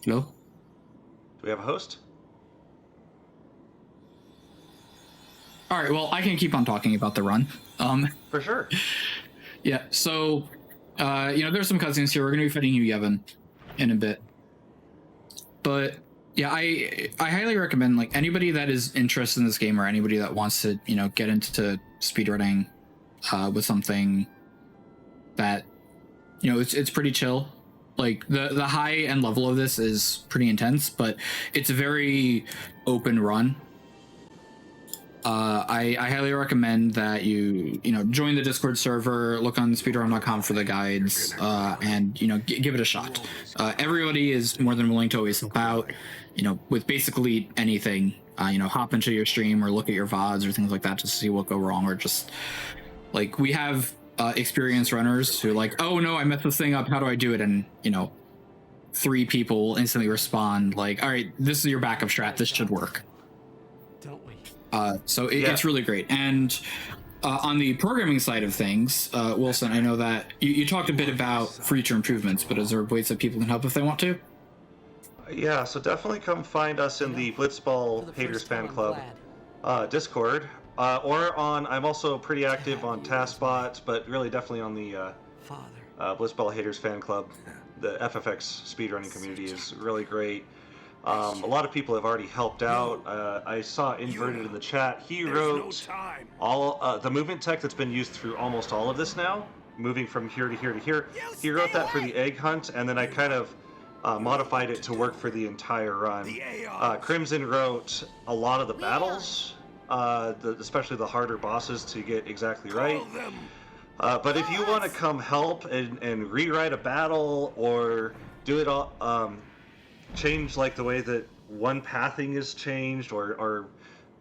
Hello? Do we have a host? All right, well, I can keep on talking about the run. For sure. Yeah, so, there's some cutscenes here. We're going to be fighting you, Yevon, in a bit. But, yeah, I highly recommend, like, anybody that is interested in this game or anybody that wants to, get into speedrunning with something that, it's pretty chill. Like, the high end level of this is pretty intense, but it's a very open run. I highly recommend that you join the Discord server, look on speedrun.com for the guides, and give it a shot. Everybody is more than willing to always help out, with basically anything. Hop into your stream or look at your VODs or things like that just to see what go wrong, or just like we have experienced runners who are like, oh no, I messed this thing up. How do I do it? And 3 people instantly respond like, all right, this is your backup strat. This should work. Don't we? So it's really great. And on the programming side of things, Wilson, I know that you talked a bit about future improvements, but is there ways that people can help if they want to? Yeah, so definitely come find us in the Blitzball Haters Fan Club Discord. Or I'm also pretty active on TASBot, but really definitely on the Blitzball Haters Fan Club. The FFX speedrunning community is really great. A lot of people have already helped out. I saw Inverted in the chat. He wrote all the movement tech that's been used through almost all of this now, moving from here to here to here. He wrote that for the egg hunt, and then I kind of modified it to work for the entire run. Crimson wrote a lot of the battles, especially the harder bosses, to get exactly right. But if you want to come help and rewrite a battle or do it all, change like the way that one pathing is changed, or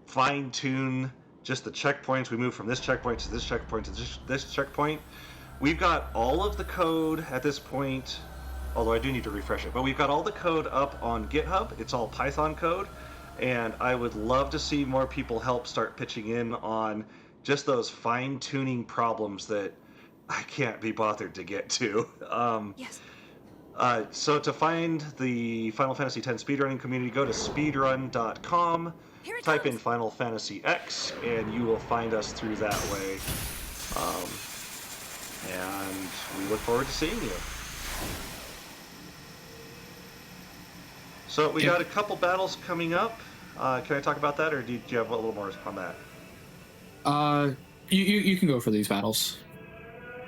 fine tune just the checkpoints, we move from this checkpoint to this checkpoint to this checkpoint. We've got all of the code at this point, although I do need to refresh it, but we've got all the code up on GitHub. It's all Python code, and I would love to see more people help start pitching in on just those fine-tuning problems that I can't be bothered to get to. Yes. So to find the Final Fantasy X speedrunning community, go to speedrun.com, Here it type comes. in Final Fantasy X, and you will find us through that way. And we look forward to seeing you. So we got a couple battles coming up. Can I talk about that, or do you have a little more on that? You can go for these battles.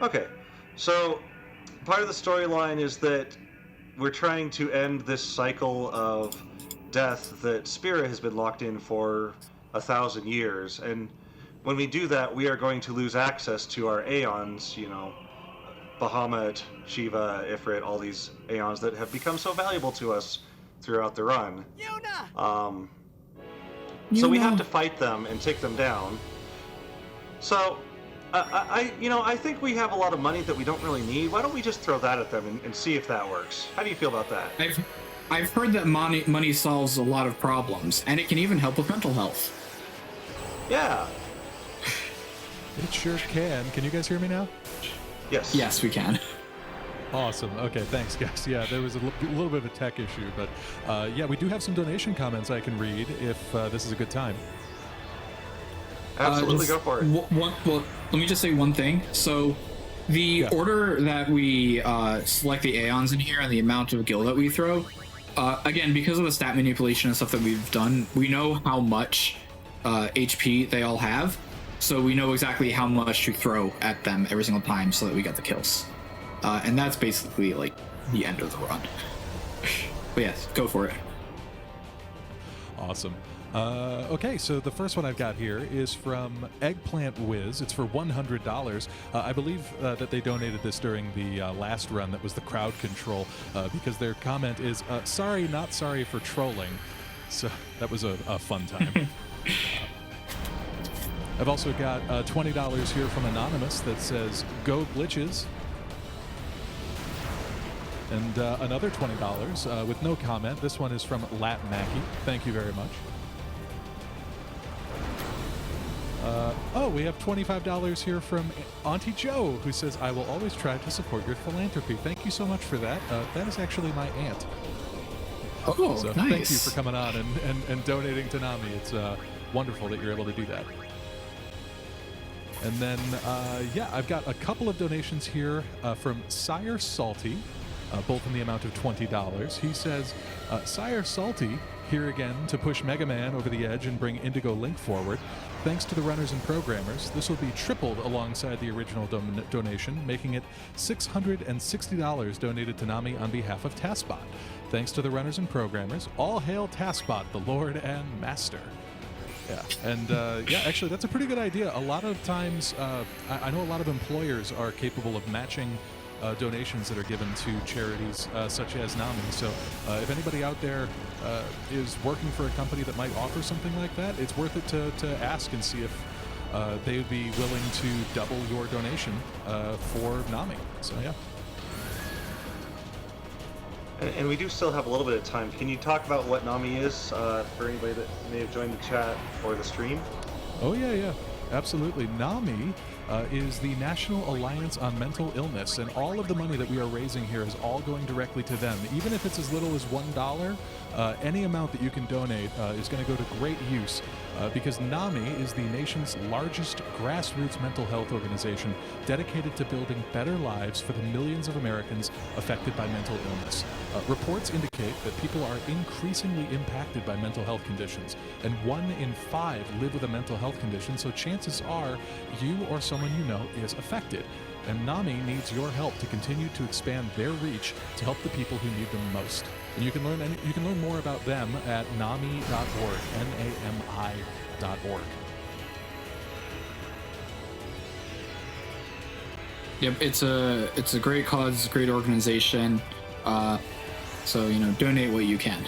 Okay, so part of the storyline is that we're trying to end this cycle of death that Spira has been locked in for 1,000 years, and when we do that, we are going to lose access to our Aeons, you know, Bahamut, Shiva, Ifrit, all these Aeons that have become so valuable to us throughout the run. Yuna! So we have to fight them and take them down. So, I think we have a lot of money that we don't really need. Why don't we just throw that at them and see if that works? How do you feel about that? I've heard that money solves a lot of problems, and it can even help with mental health. Yeah. It sure can. Can you guys hear me now? Yes. Yes, we can. Awesome. Okay, thanks, guys. Yeah, there was a little bit of a tech issue, but yeah, we do have some donation comments I can read if this is a good time. Absolutely, go for it. Well, let me just say one thing. So, the order that we select the Aeons in here and the amount of gil that we throw, again, because of the stat manipulation and stuff that we've done, we know how much HP they all have. So we know exactly how much to throw at them every single time so that we get the kills. And that's basically like the end of the run. But yes, go for it. Awesome. Okay, so the first one I've got here is from Eggplant Wiz. It's for $100. I believe that they donated this during the last run that was the crowd control because their comment is, sorry, not sorry for trolling. So that was a fun time. I've also got $20 here from Anonymous that says, go glitches. And another $20 with no comment. This one is from Lat Mackie. Thank you very much. Oh, we have $25 here from Auntie Joe, who says, I will always try to support your philanthropy. Thank you so much for that. That is actually my aunt. Oh, so nice. Thank you for coming on and donating to Nami. It's wonderful that you're able to do that. And then, yeah, I've got a couple of donations here from Sire Salty, both in the amount of $20. He says, Sire Salty, here again to push Mega Man over the edge and bring Indigo Link forward. Thanks to the runners and programmers, this will be tripled alongside the original donation, making it $660 donated to Nami on behalf of TASBot. Thanks to the runners and programmers, all hail TASBot, the Lord and Master. Yeah, and yeah, actually, that's a pretty good idea. A lot of times, I know a lot of employers are capable of matching donations that are given to charities such as NAMI. So if anybody out there is working for a company that might offer something like that, it's worth it to ask and see if they would be willing to double your donation for NAMI. So yeah. And we do still have a little bit of time. Can you talk about what NAMI is for anybody that may have joined the chat or the stream? Oh, yeah. Absolutely. NAMI is the National Alliance on Mental Illness, and all of the money that we are raising here is all going directly to them. Even if it's as little as $1, any amount that you can donate is going to go to great use because NAMI is the nation's largest grassroots mental health organization dedicated to building better lives for the millions of Americans affected by mental illness. Reports indicate that people are increasingly impacted by mental health conditions, and 1 in 5 live with a mental health condition, so chances are you or someone you know is affected. And NAMI needs your help to continue to expand their reach to help the people who need them most. And you can learn more about them at NAMI.org, NAMI.org. Yep, it's a great cause, great organization. So donate what you can.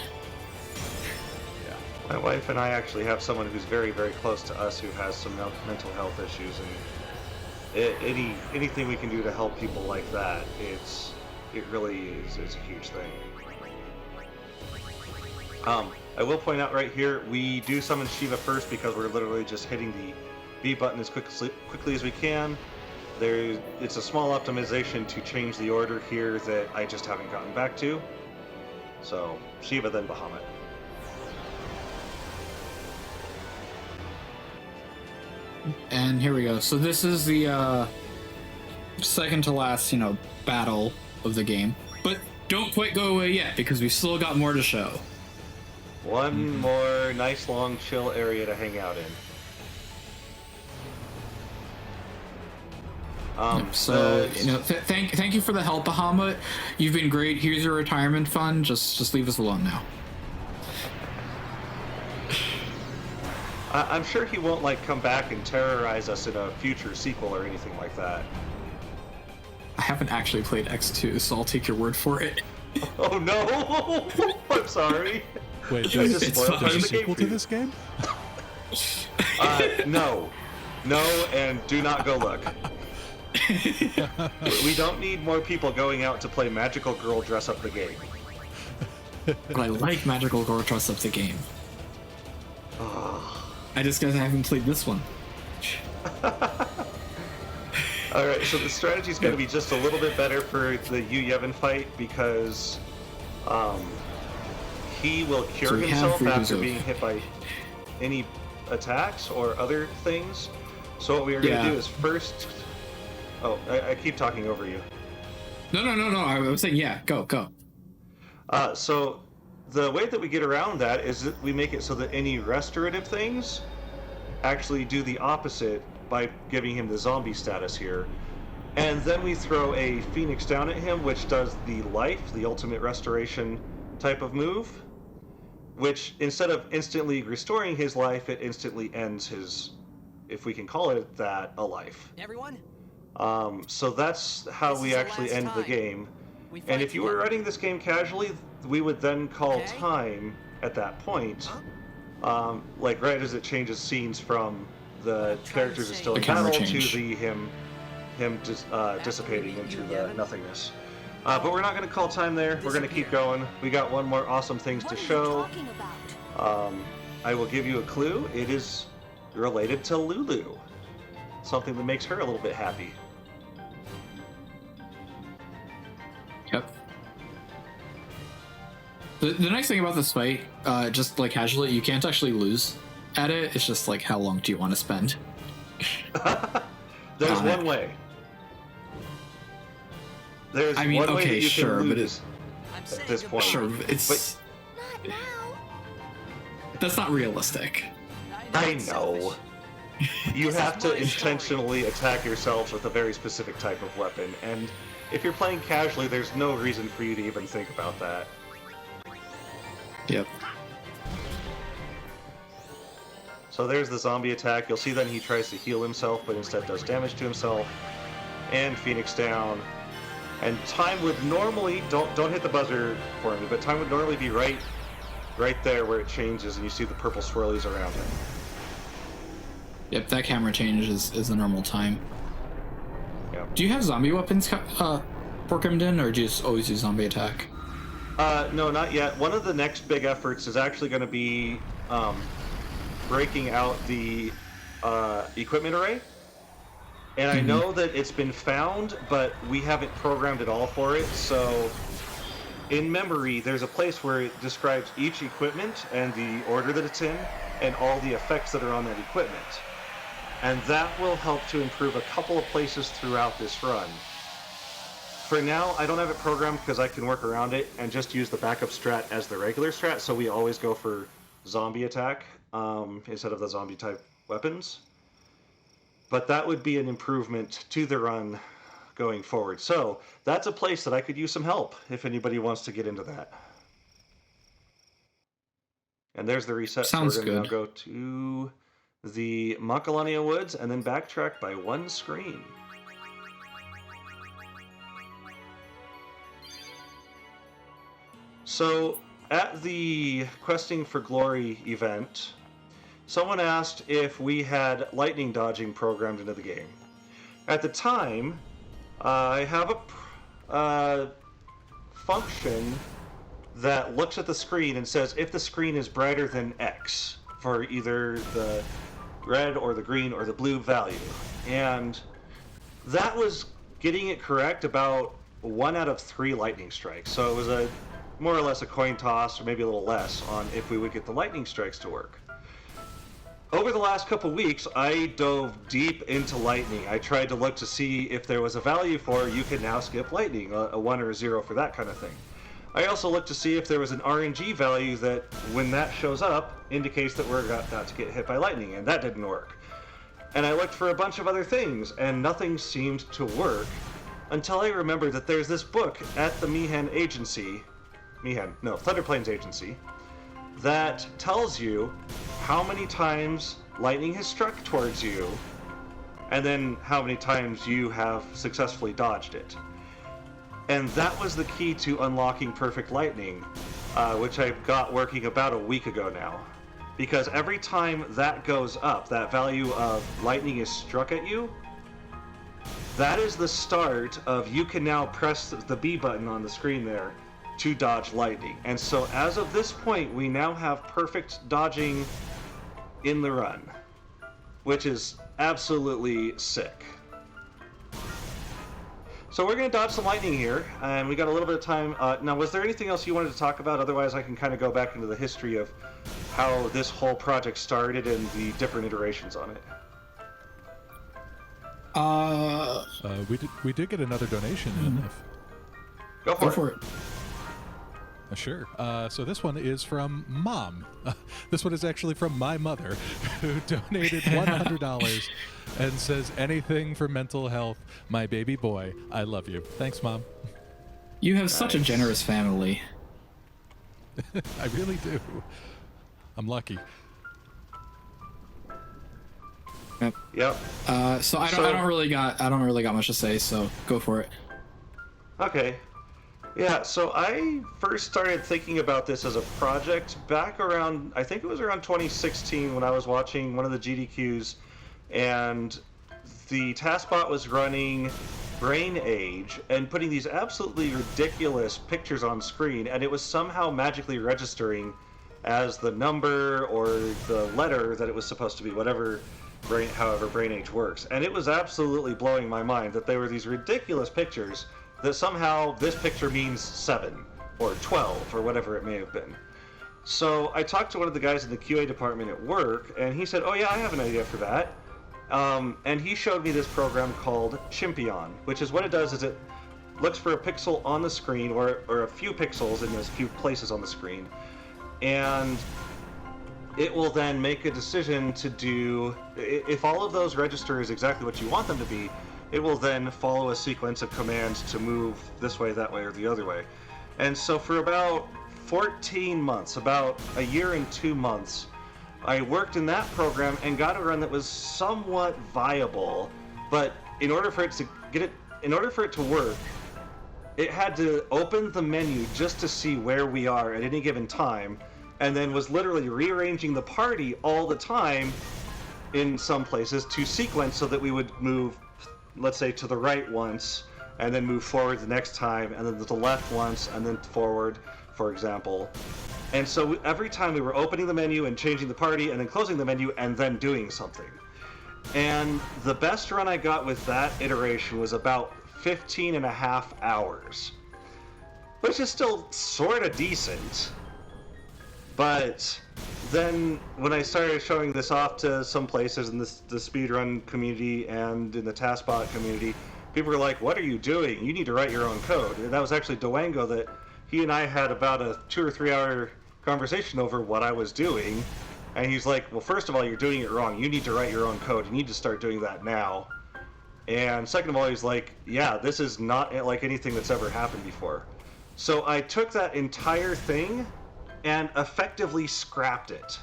My wife and I actually have someone who's very, very close to us who has some mental health issues, and anything we can do to help people like that, it really is a huge thing. I will point out right here, we do summon Shiva first because we're literally just hitting the B button as quickly as we can. It's a small optimization to change the order here that I just haven't gotten back to. So, Shiva, then Bahamut. And here we go. So this is the second to last, battle of the game. But don't quite go away yet, because we still got more to show. One more nice long chill area to hang out in. Thank you for the help, Bahamut. You've been great. Here's your retirement fund. Just leave us alone now. I'm sure he won't come back and terrorize us in a future sequel or anything like that. I haven't actually played X2, so I'll take your word for it. Oh no! I'm sorry. Wait, Just there's spoiled a the game sequel for to you. this game? No, and do not go look. We don't need more people going out to play Magical Girl Dress Up the Game. But I like Magical Girl Dress Up the Game. I just guess I haven't played this one. Alright, so the strategy is going to be just a little bit better for the Yu Yevon fight because he will cure himself after being hit by any attacks or other things. So what we are going to do is first... Oh, I keep talking over you. No. I was saying, go. So the way that we get around that is that we make it so that any restorative things actually do the opposite by giving him the zombie status here. And then we throw a Phoenix down at him, which does the life, the ultimate restoration type of move, which instead of instantly restoring his life, it instantly ends his, if we can call it that, a life. Everyone? So that's how we actually end the game. And if you were running this game casually, we would then call time at that point, right as it changes scenes from the characters are still in battle to the him dissipating into the nothingness. But we're not going to call time there. We're going to keep going. We got one more awesome things to show. I will give you a clue. It is related to Lulu. Something that makes her a little bit happy. Yep. The nice thing about this fight, just casually, you can't actually lose at it. It's just how long do you want to spend? There's one way. There's one way that you can lose at this point. Sure, it's... Not now. That's not realistic. I know. You have to intentionally attack yourselves with a very specific type of weapon, and if you're playing casually, there's no reason for you to even think about that. Yep. So there's the zombie attack. You'll see then he tries to heal himself, but instead does damage to himself. And Phoenix down. And time would normally, don't hit the buzzer for me, but time would normally be right there where it changes and you see the purple swirlies around it. Yep, that camera change is the normal time. Yep. Do you have zombie weapons programmed in, or do you just always do zombie attack? No, not yet. One of the next big efforts is actually going to be breaking out the equipment array. And I know that it's been found, but we haven't programmed it all for it. So in memory, there's a place where it describes each equipment and the order that it's in and all the effects that are on that equipment. And that will help to improve a couple of places throughout this run. For now, I don't have it programmed because I can work around it and just use the backup strat as the regular strat, so we always go for zombie attack instead of the zombie type weapons. But that would be an improvement to the run going forward. So that's a place that I could use some help if anybody wants to get into that. And there's the reset. Sounds so we're going to good. now go to the Macalania Woods and then backtrack by one screen. So at the Questing for Glory event, someone asked if we had lightning dodging programmed into the game. At the time, I have a function that looks at the screen and says if the screen is brighter than X for either the red or the green or the blue value. And that was getting it correct about 1 out of 3 lightning strikes. So it was a more or less a coin toss, or maybe a little less, on if we would get the lightning strikes to work. Over the last couple weeks, I dove deep into lightning. I tried to look to see if there was a value for you can now skip lightning, a 1 or a 0 for that kind of thing. I also looked to see if there was an RNG value that, when that shows up, indicates that we're about to get hit by lightning, and that didn't work. And I looked for a bunch of other things, and nothing seemed to work, until I remembered that there's this book at the Thunder Plains Agency, that tells you how many times lightning has struck towards you, and then how many times you have successfully dodged it. And that was the key to unlocking Perfect Lightning, which I got working about a week ago now. Because every time that goes up, that value of lightning is struck at you, that is the start of you can now press the B button on the screen there to dodge lightning. And so as of this point, we now have perfect dodging in the run, which is absolutely sick. So we're going to dodge some lightning here, and we got a little bit of time. Now, was there anything else you wanted to talk about? Otherwise, I can kind of go back into the history of how this whole project started and the different iterations on it. We did get another donation in. Go for it. Sure. So this one is from Mom. This one is actually from my mother, who donated $100 and says, "Anything for mental health, my baby boy. I love you." Thanks, Mom. You have such a generous family. I really do. I'm lucky. Yep. So I don't really got much to say. So go for it. Okay. Yeah, so I first started thinking about this as a project back around, I think it was around 2016, when I was watching one of the GDQs, and the TASBot was running Brain Age and putting these absolutely ridiculous pictures on screen, and it was somehow magically registering as the number or the letter that it was supposed to be, however Brain Age works. And it was absolutely blowing my mind that there were these ridiculous pictures that somehow this picture means 7 or 12 or whatever it may have been. So I talked to one of the guys in the QA department at work, and he said, "Oh yeah, I have an idea for that." And he showed me this program called Chimpion, which is what it does is it looks for a pixel on the screen, or a few pixels in those few places on the screen, and it will then make a decision to do, if all of those register as exactly what you want them to be, it will then follow a sequence of commands to move this way, that way, or the other way. And so for about 14 months, about a year and 2 months, I worked in that program and got a run that was somewhat viable, but in order for it to work, it had to open the menu just to see where we are at any given time, and then was literally rearranging the party all the time in some places to sequence so that we would move, let's say, to the right once, and then move forward the next time, and then to the left once, and then forward, for example. And so every time we were opening the menu and changing the party, and then closing the menu, and then doing something. And the best run I got with that iteration was about 15 and a half hours, which is still sort of decent. But then when I started showing this off to some places in the speedrun community and in the TASBot community, people were like, "What are you doing? You need to write your own code." And that was actually Dwango that he and I had about a 2 or 3 hour conversation over what I was doing. And he's like, "Well, first of all, you're doing it wrong. You need to write your own code. You need to start doing that now." And second of all, he's like, "Yeah, this is not like anything that's ever happened before." So I took that entire thing and effectively scrapped it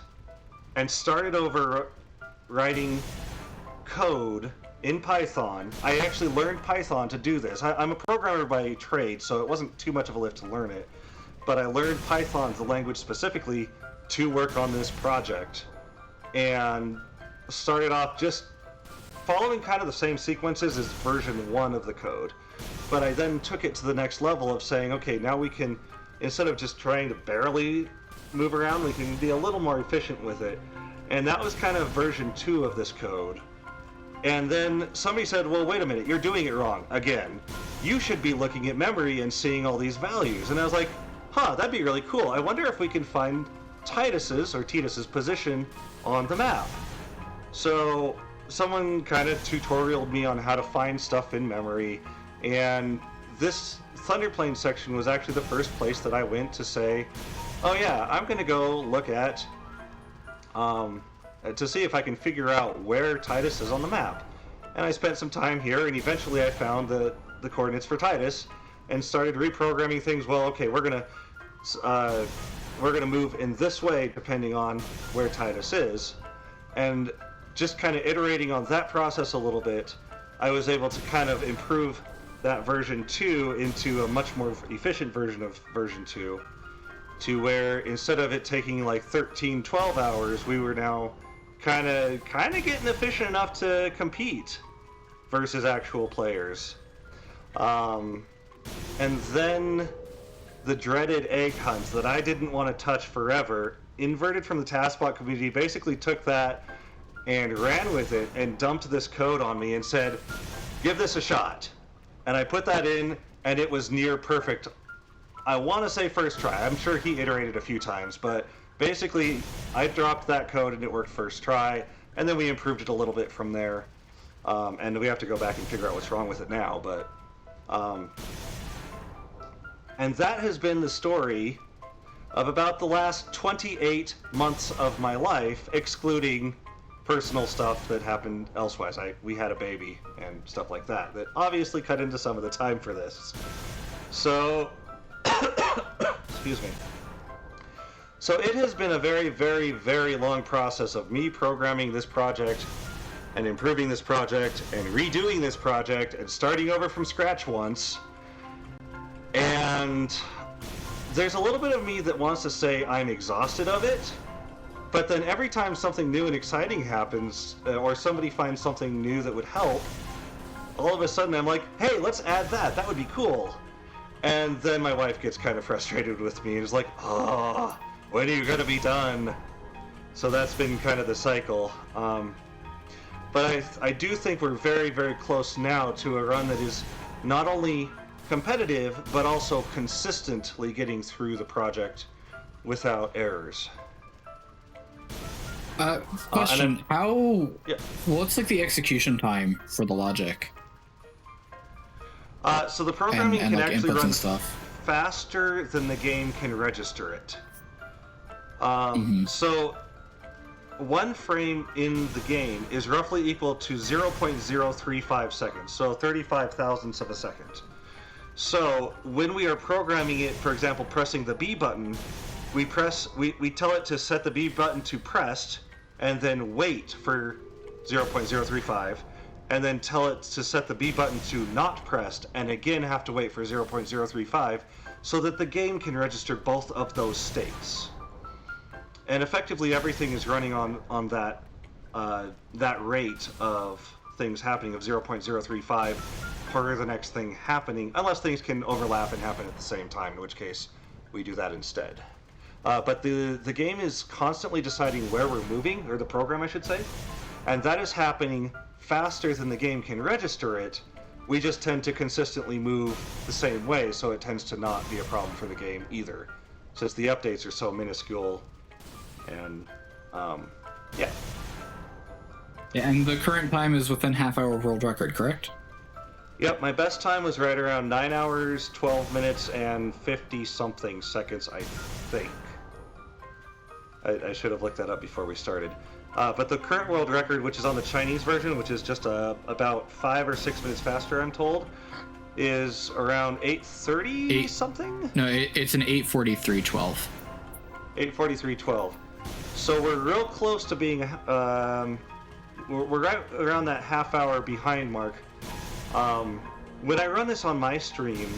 and started over writing code in Python. I actually learned Python to do this. I'm a programmer by trade, so it wasn't too much of a lift to learn it, but I learned Python, the language specifically, to work on this project, and started off just following kind of the same sequences as version 1 of the code. But I then took it to the next level of saying, okay, now we can, instead of just trying to barely move around, we can be a little more efficient with it. And that was kind of version 2 of this code. And then somebody said, well, wait a minute, you're doing it wrong again. You should be looking at memory and seeing all these values. And I was like, huh, that'd be really cool. I wonder if we can find Titus's position on the map. So someone kind of tutorialed me on how to find stuff in memory, and this Thunderplane section was actually the first place that I went to say, oh yeah, I'm going to go look at, to see if I can figure out where Titus is on the map. And I spent some time here, and eventually I found the coordinates for Titus, and started reprogramming things. Well, okay, we're gonna move in this way depending on where Titus is, and just kind of iterating on that process a little bit, I was able to kind of improve that version 2 into a much more efficient version of version 2, to where instead of it taking like 12 hours, we were now kind of getting efficient enough to compete versus actual players. And then the dreaded egg hunts that I didn't want to touch forever, Inverted from the TASBot community basically took that and ran with it and dumped this code on me and said, give this a shot. And I put that in, and it was near perfect. I want to say first try. I'm sure he iterated a few times, but basically I dropped that code and it worked first try, and then we improved it a little bit from there. And we have to go back and figure out what's wrong with it now, but and that has been the story of about the last 28 months of my life, excluding personal stuff that happened elsewise. We had a baby and stuff like that obviously cut into some of the time for this. So, excuse me. So it has been a very, very, very long process of me programming this project and improving this project and redoing this project and starting over from scratch once. And there's a little bit of me that wants to say I'm exhausted of it, but then every time something new and exciting happens, or somebody finds something new that would help, all of a sudden I'm like, hey, let's add that. That would be cool. And then my wife gets kind of frustrated with me and is like, oh, when are you going to be done? So that's been kind of the cycle. But I do think we're very, very close now to a run that is not only competitive, but also consistently getting through the project without errors. Question: what's like the execution time for the logic? So the programming and can like actually inputs run and stuff. faster than the game can register it. So one frame in the game is roughly equal to 0.035 seconds, so 35 thousandths of a second. So when we are programming it, for example, pressing the B button, we tell it to set the B button to pressed, and then wait for 0.035, and then tell it to set the B button to not pressed, and again have to wait for 0.035, so that the game can register both of those states. And effectively everything is running on that rate of things happening of 0.035 per the next thing happening, unless things can overlap and happen at the same time, in which case we do that instead. But the game is constantly deciding where we're moving, or the program I should say, and that is happening faster than the game can register it. We just tend to consistently move the same way, so it tends to not be a problem for the game either, since the updates are so minuscule. And yeah. Yeah, and the current time is within half-hour world record, correct? Yep, my best time was right around 9 hours, 12 minutes, and 50-something seconds, I think. I should have looked that up before we started. But the current world record, which is on the Chinese version, which is just about 5 or 6 minutes faster, I'm told, is around 8:30 something? No, it's an 8:43:12. 8:43:12. So we're real close to being, we're right around that half-hour behind mark. When I run this on my stream,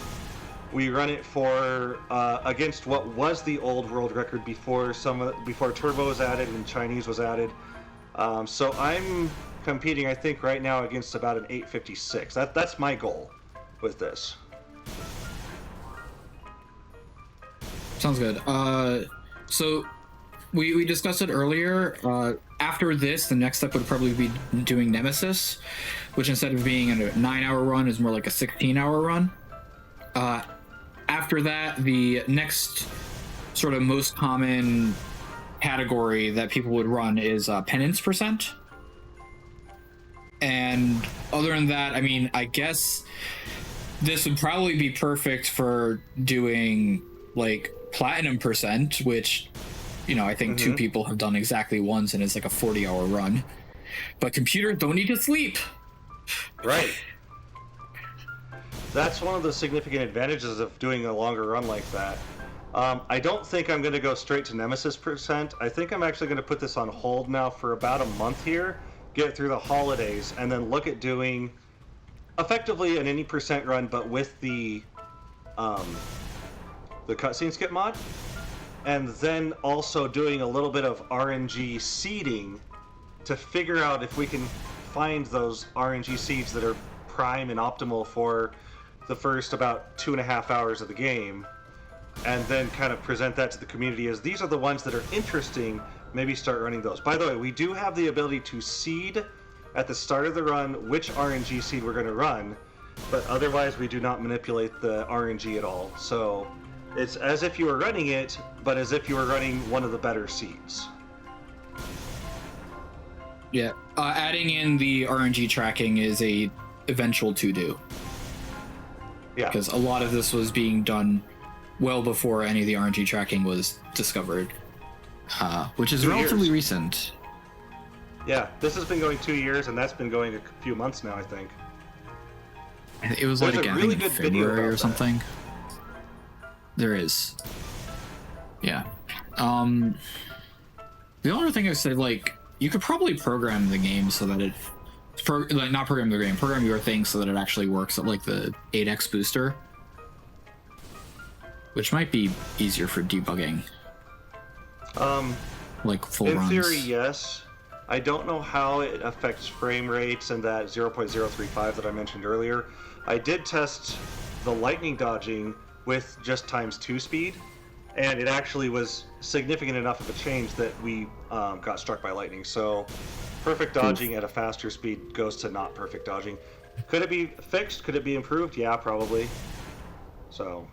we run it for against what was the old world record before Turbo was added and Chinese was added. So I'm competing, I think, right now against about an 8:56. That's my goal with this. Sounds good. So we discussed it earlier. After this, the next step would probably be doing Nemesis, which instead of being a 9-hour run is more like a 16-hour run. After that, the next sort of most common category that people would run is penance percent. And other than that, I mean, I guess this would probably be perfect for doing like platinum percent, which, you know, I think two people have done exactly once, and it's like a 40-hour run. But computers don't need to sleep. Right. That's one of the significant advantages of doing a longer run like that. I don't think I'm going to go straight to Nemesis percent. I think I'm actually going to put this on hold now for about a month here, get through the holidays, and then look at doing effectively an any percent run, but with the cutscene skip mod, and then also doing a little bit of RNG seeding to figure out if we can find those RNG seeds that are prime and optimal for the first about 2.5 hours of the game, and then kind of present that to the community as these are the ones that are interesting. Maybe start running those. By the way, we do have the ability to seed at the start of the run which RNG seed we're going to run, but otherwise we do not manipulate the RNG at all. So it's as if you were running it, but as if you were running one of the better seeds. Yeah, adding in the RNG tracking is a eventual to-do. Yeah. Because a lot of this was being done well before any of the RNG tracking was discovered, which is 2 relatively years. recent. Yeah, this has been going 2 years, and that's been going a few months now, I think. It was There's like a I really think good video February about or that. something. There is. Yeah. The only thing I said, like, you could probably program the game so that it, not program the game, program your thing so that it actually works at like the 8x booster, which might be easier for debugging. Like full In runs. theory, yes. I don't know how it affects frame rates and that 0.035 that I mentioned earlier. I did test the lightning dodging with just ×2 speed, and it actually was significant enough of a change that we got struck by lightning. So perfect dodging at a faster speed goes to not perfect dodging. Could it be fixed? Could it be improved? Yeah, probably. So,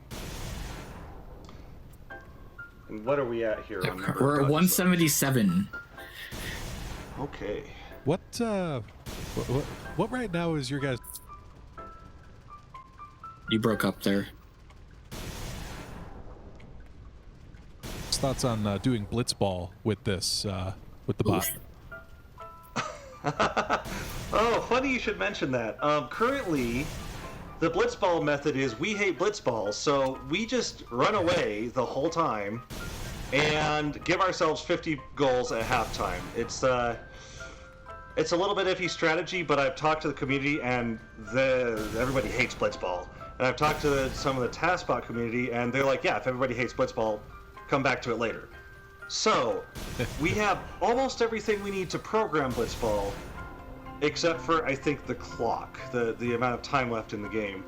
and what are we at here? On number We're at of dodges? 177. Okay. What right now is your guys' You broke up there. thoughts on doing blitzball with this with the bot? Oh, funny you should mention that. Currently, the blitzball method is we hate blitzballs, so we just run away the whole time and give ourselves 50 goals at halftime. It's a little bit iffy strategy, but I've talked to the community and everybody hates blitzball. And I've talked to some of the TASBot community, and they're like, yeah, if everybody hates blitzball, come back to it later. So, we have almost everything we need to program blitzball, except for, I think, the clock, the amount of time left in the game.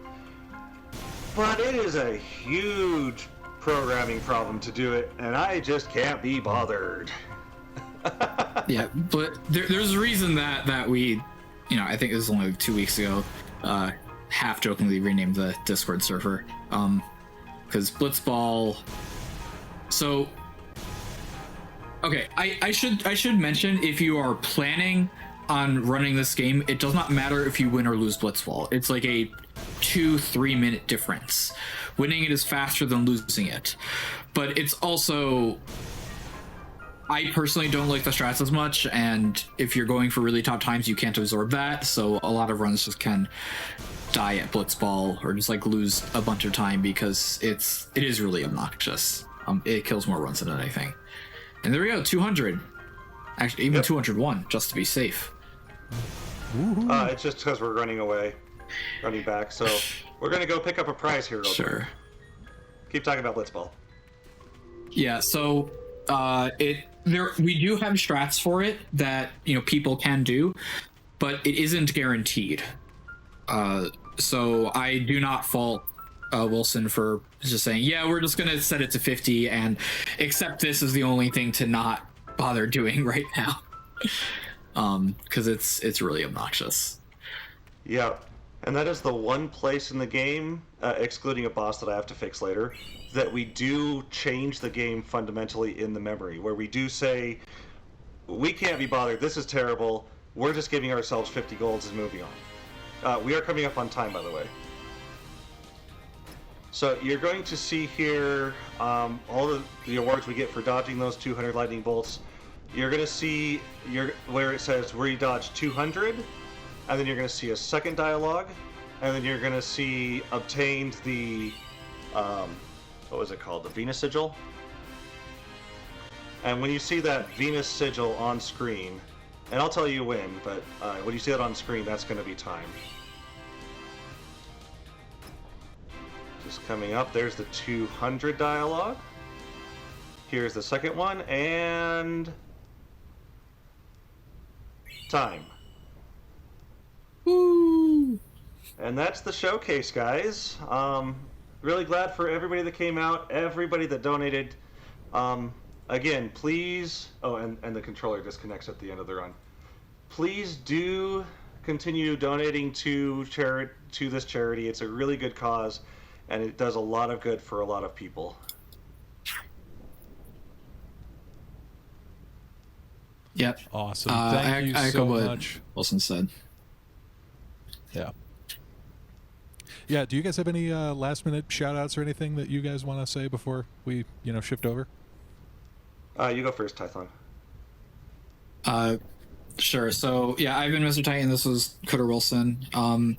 But it is a huge programming problem to do it, and I just can't be bothered. Yeah, but there's a reason that we, you know, I think it was only 2 weeks ago, half jokingly renamed the Discord server, because blitzball. So, okay, I should mention, if you are planning on running this game, it does not matter if you win or lose blitzball. It's like a 2-3 minute difference. Winning it is faster than losing it, but it's also, I personally don't like the strats as much, and if you're going for really top times, you can't absorb that, so a lot of runs just can die at blitzball or just like lose a bunch of time because it is really obnoxious. It kills more runs than anything. And there we go, 200. Actually, even 201, just to be safe. It's just because we're running back. So we're gonna go pick up a prize here. Real quick. Keep talking about blitzball. Yeah. So we do have strats for it that, you know, people can do, but it isn't guaranteed. So I do not fault Wilson for just saying, yeah, we're just gonna set it to 50 and accept this as the only thing to not bother doing right now. Because it's really obnoxious. Yeah, and that is the one place in the game, excluding a boss that I have to fix later, that we do change the game fundamentally in the memory, where we do say, we can't be bothered, this is terrible, we're just giving ourselves 50 golds and moving on. We are coming up on time, by the way. So you're going to see here all of the awards we get for dodging those 200 lightning bolts. You're going to see where it says where you dodged 200, and then you're going to see a second dialogue, and then you're going to see obtained the, what was it called, the Venus Sigil? And when you see that Venus Sigil on screen, and I'll tell you when, but when you see that on screen, that's going to be time. Just coming up, there's the 200 dialogue. Here's the second one, and time. Woo! And that's the showcase, guys. Really glad for everybody that came out, everybody that donated. Again, please... Oh, and the controller disconnects at the end of the run. Please do continue donating to this charity. It's a really good cause, and it does a lot of good for a lot of people. Yep. Awesome. Thank you I so echo what much. Wilson said. Yeah. Yeah, do you guys have any last minute shout outs or anything that you guys want to say before we, shift over? You go first, Tython. Sure. So yeah, I've been MrTyton. This was CoderWilson.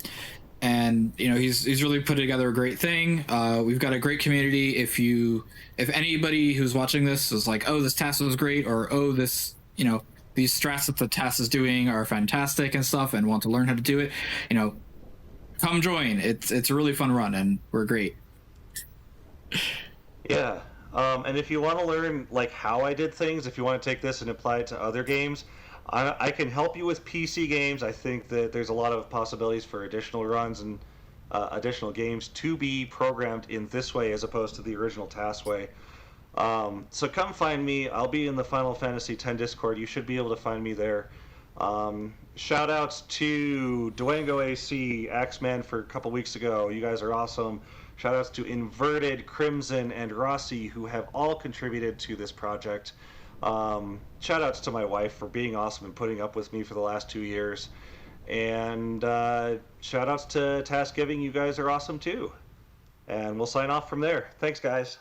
And he's really put together a great thing. We've got a great community. If anybody who's watching this is like, oh, this task was great, or oh, this, these strats that the task is doing are fantastic and stuff, and want to learn how to do it, come join. It's a really fun run, and we're great. Yeah. And if you want to learn how I did things, if you want to take this and apply it to other games, I can help you with PC games. I think that there's a lot of possibilities for additional runs and additional games to be programmed in this way as opposed to the original task way. So come find me. I'll be in the Final Fantasy X Discord. You should be able to find me there. Shout outs to dwangoAC, Axeman for a couple weeks ago. You guys are awesome. Shout outs to Inverted, Crimson, and Rossi, who have all contributed to this project. Shout outs to my wife for being awesome and putting up with me for the last 2 years. And shout outs to TASGiving. You guys are awesome too. And we'll sign off from there. Thanks, guys.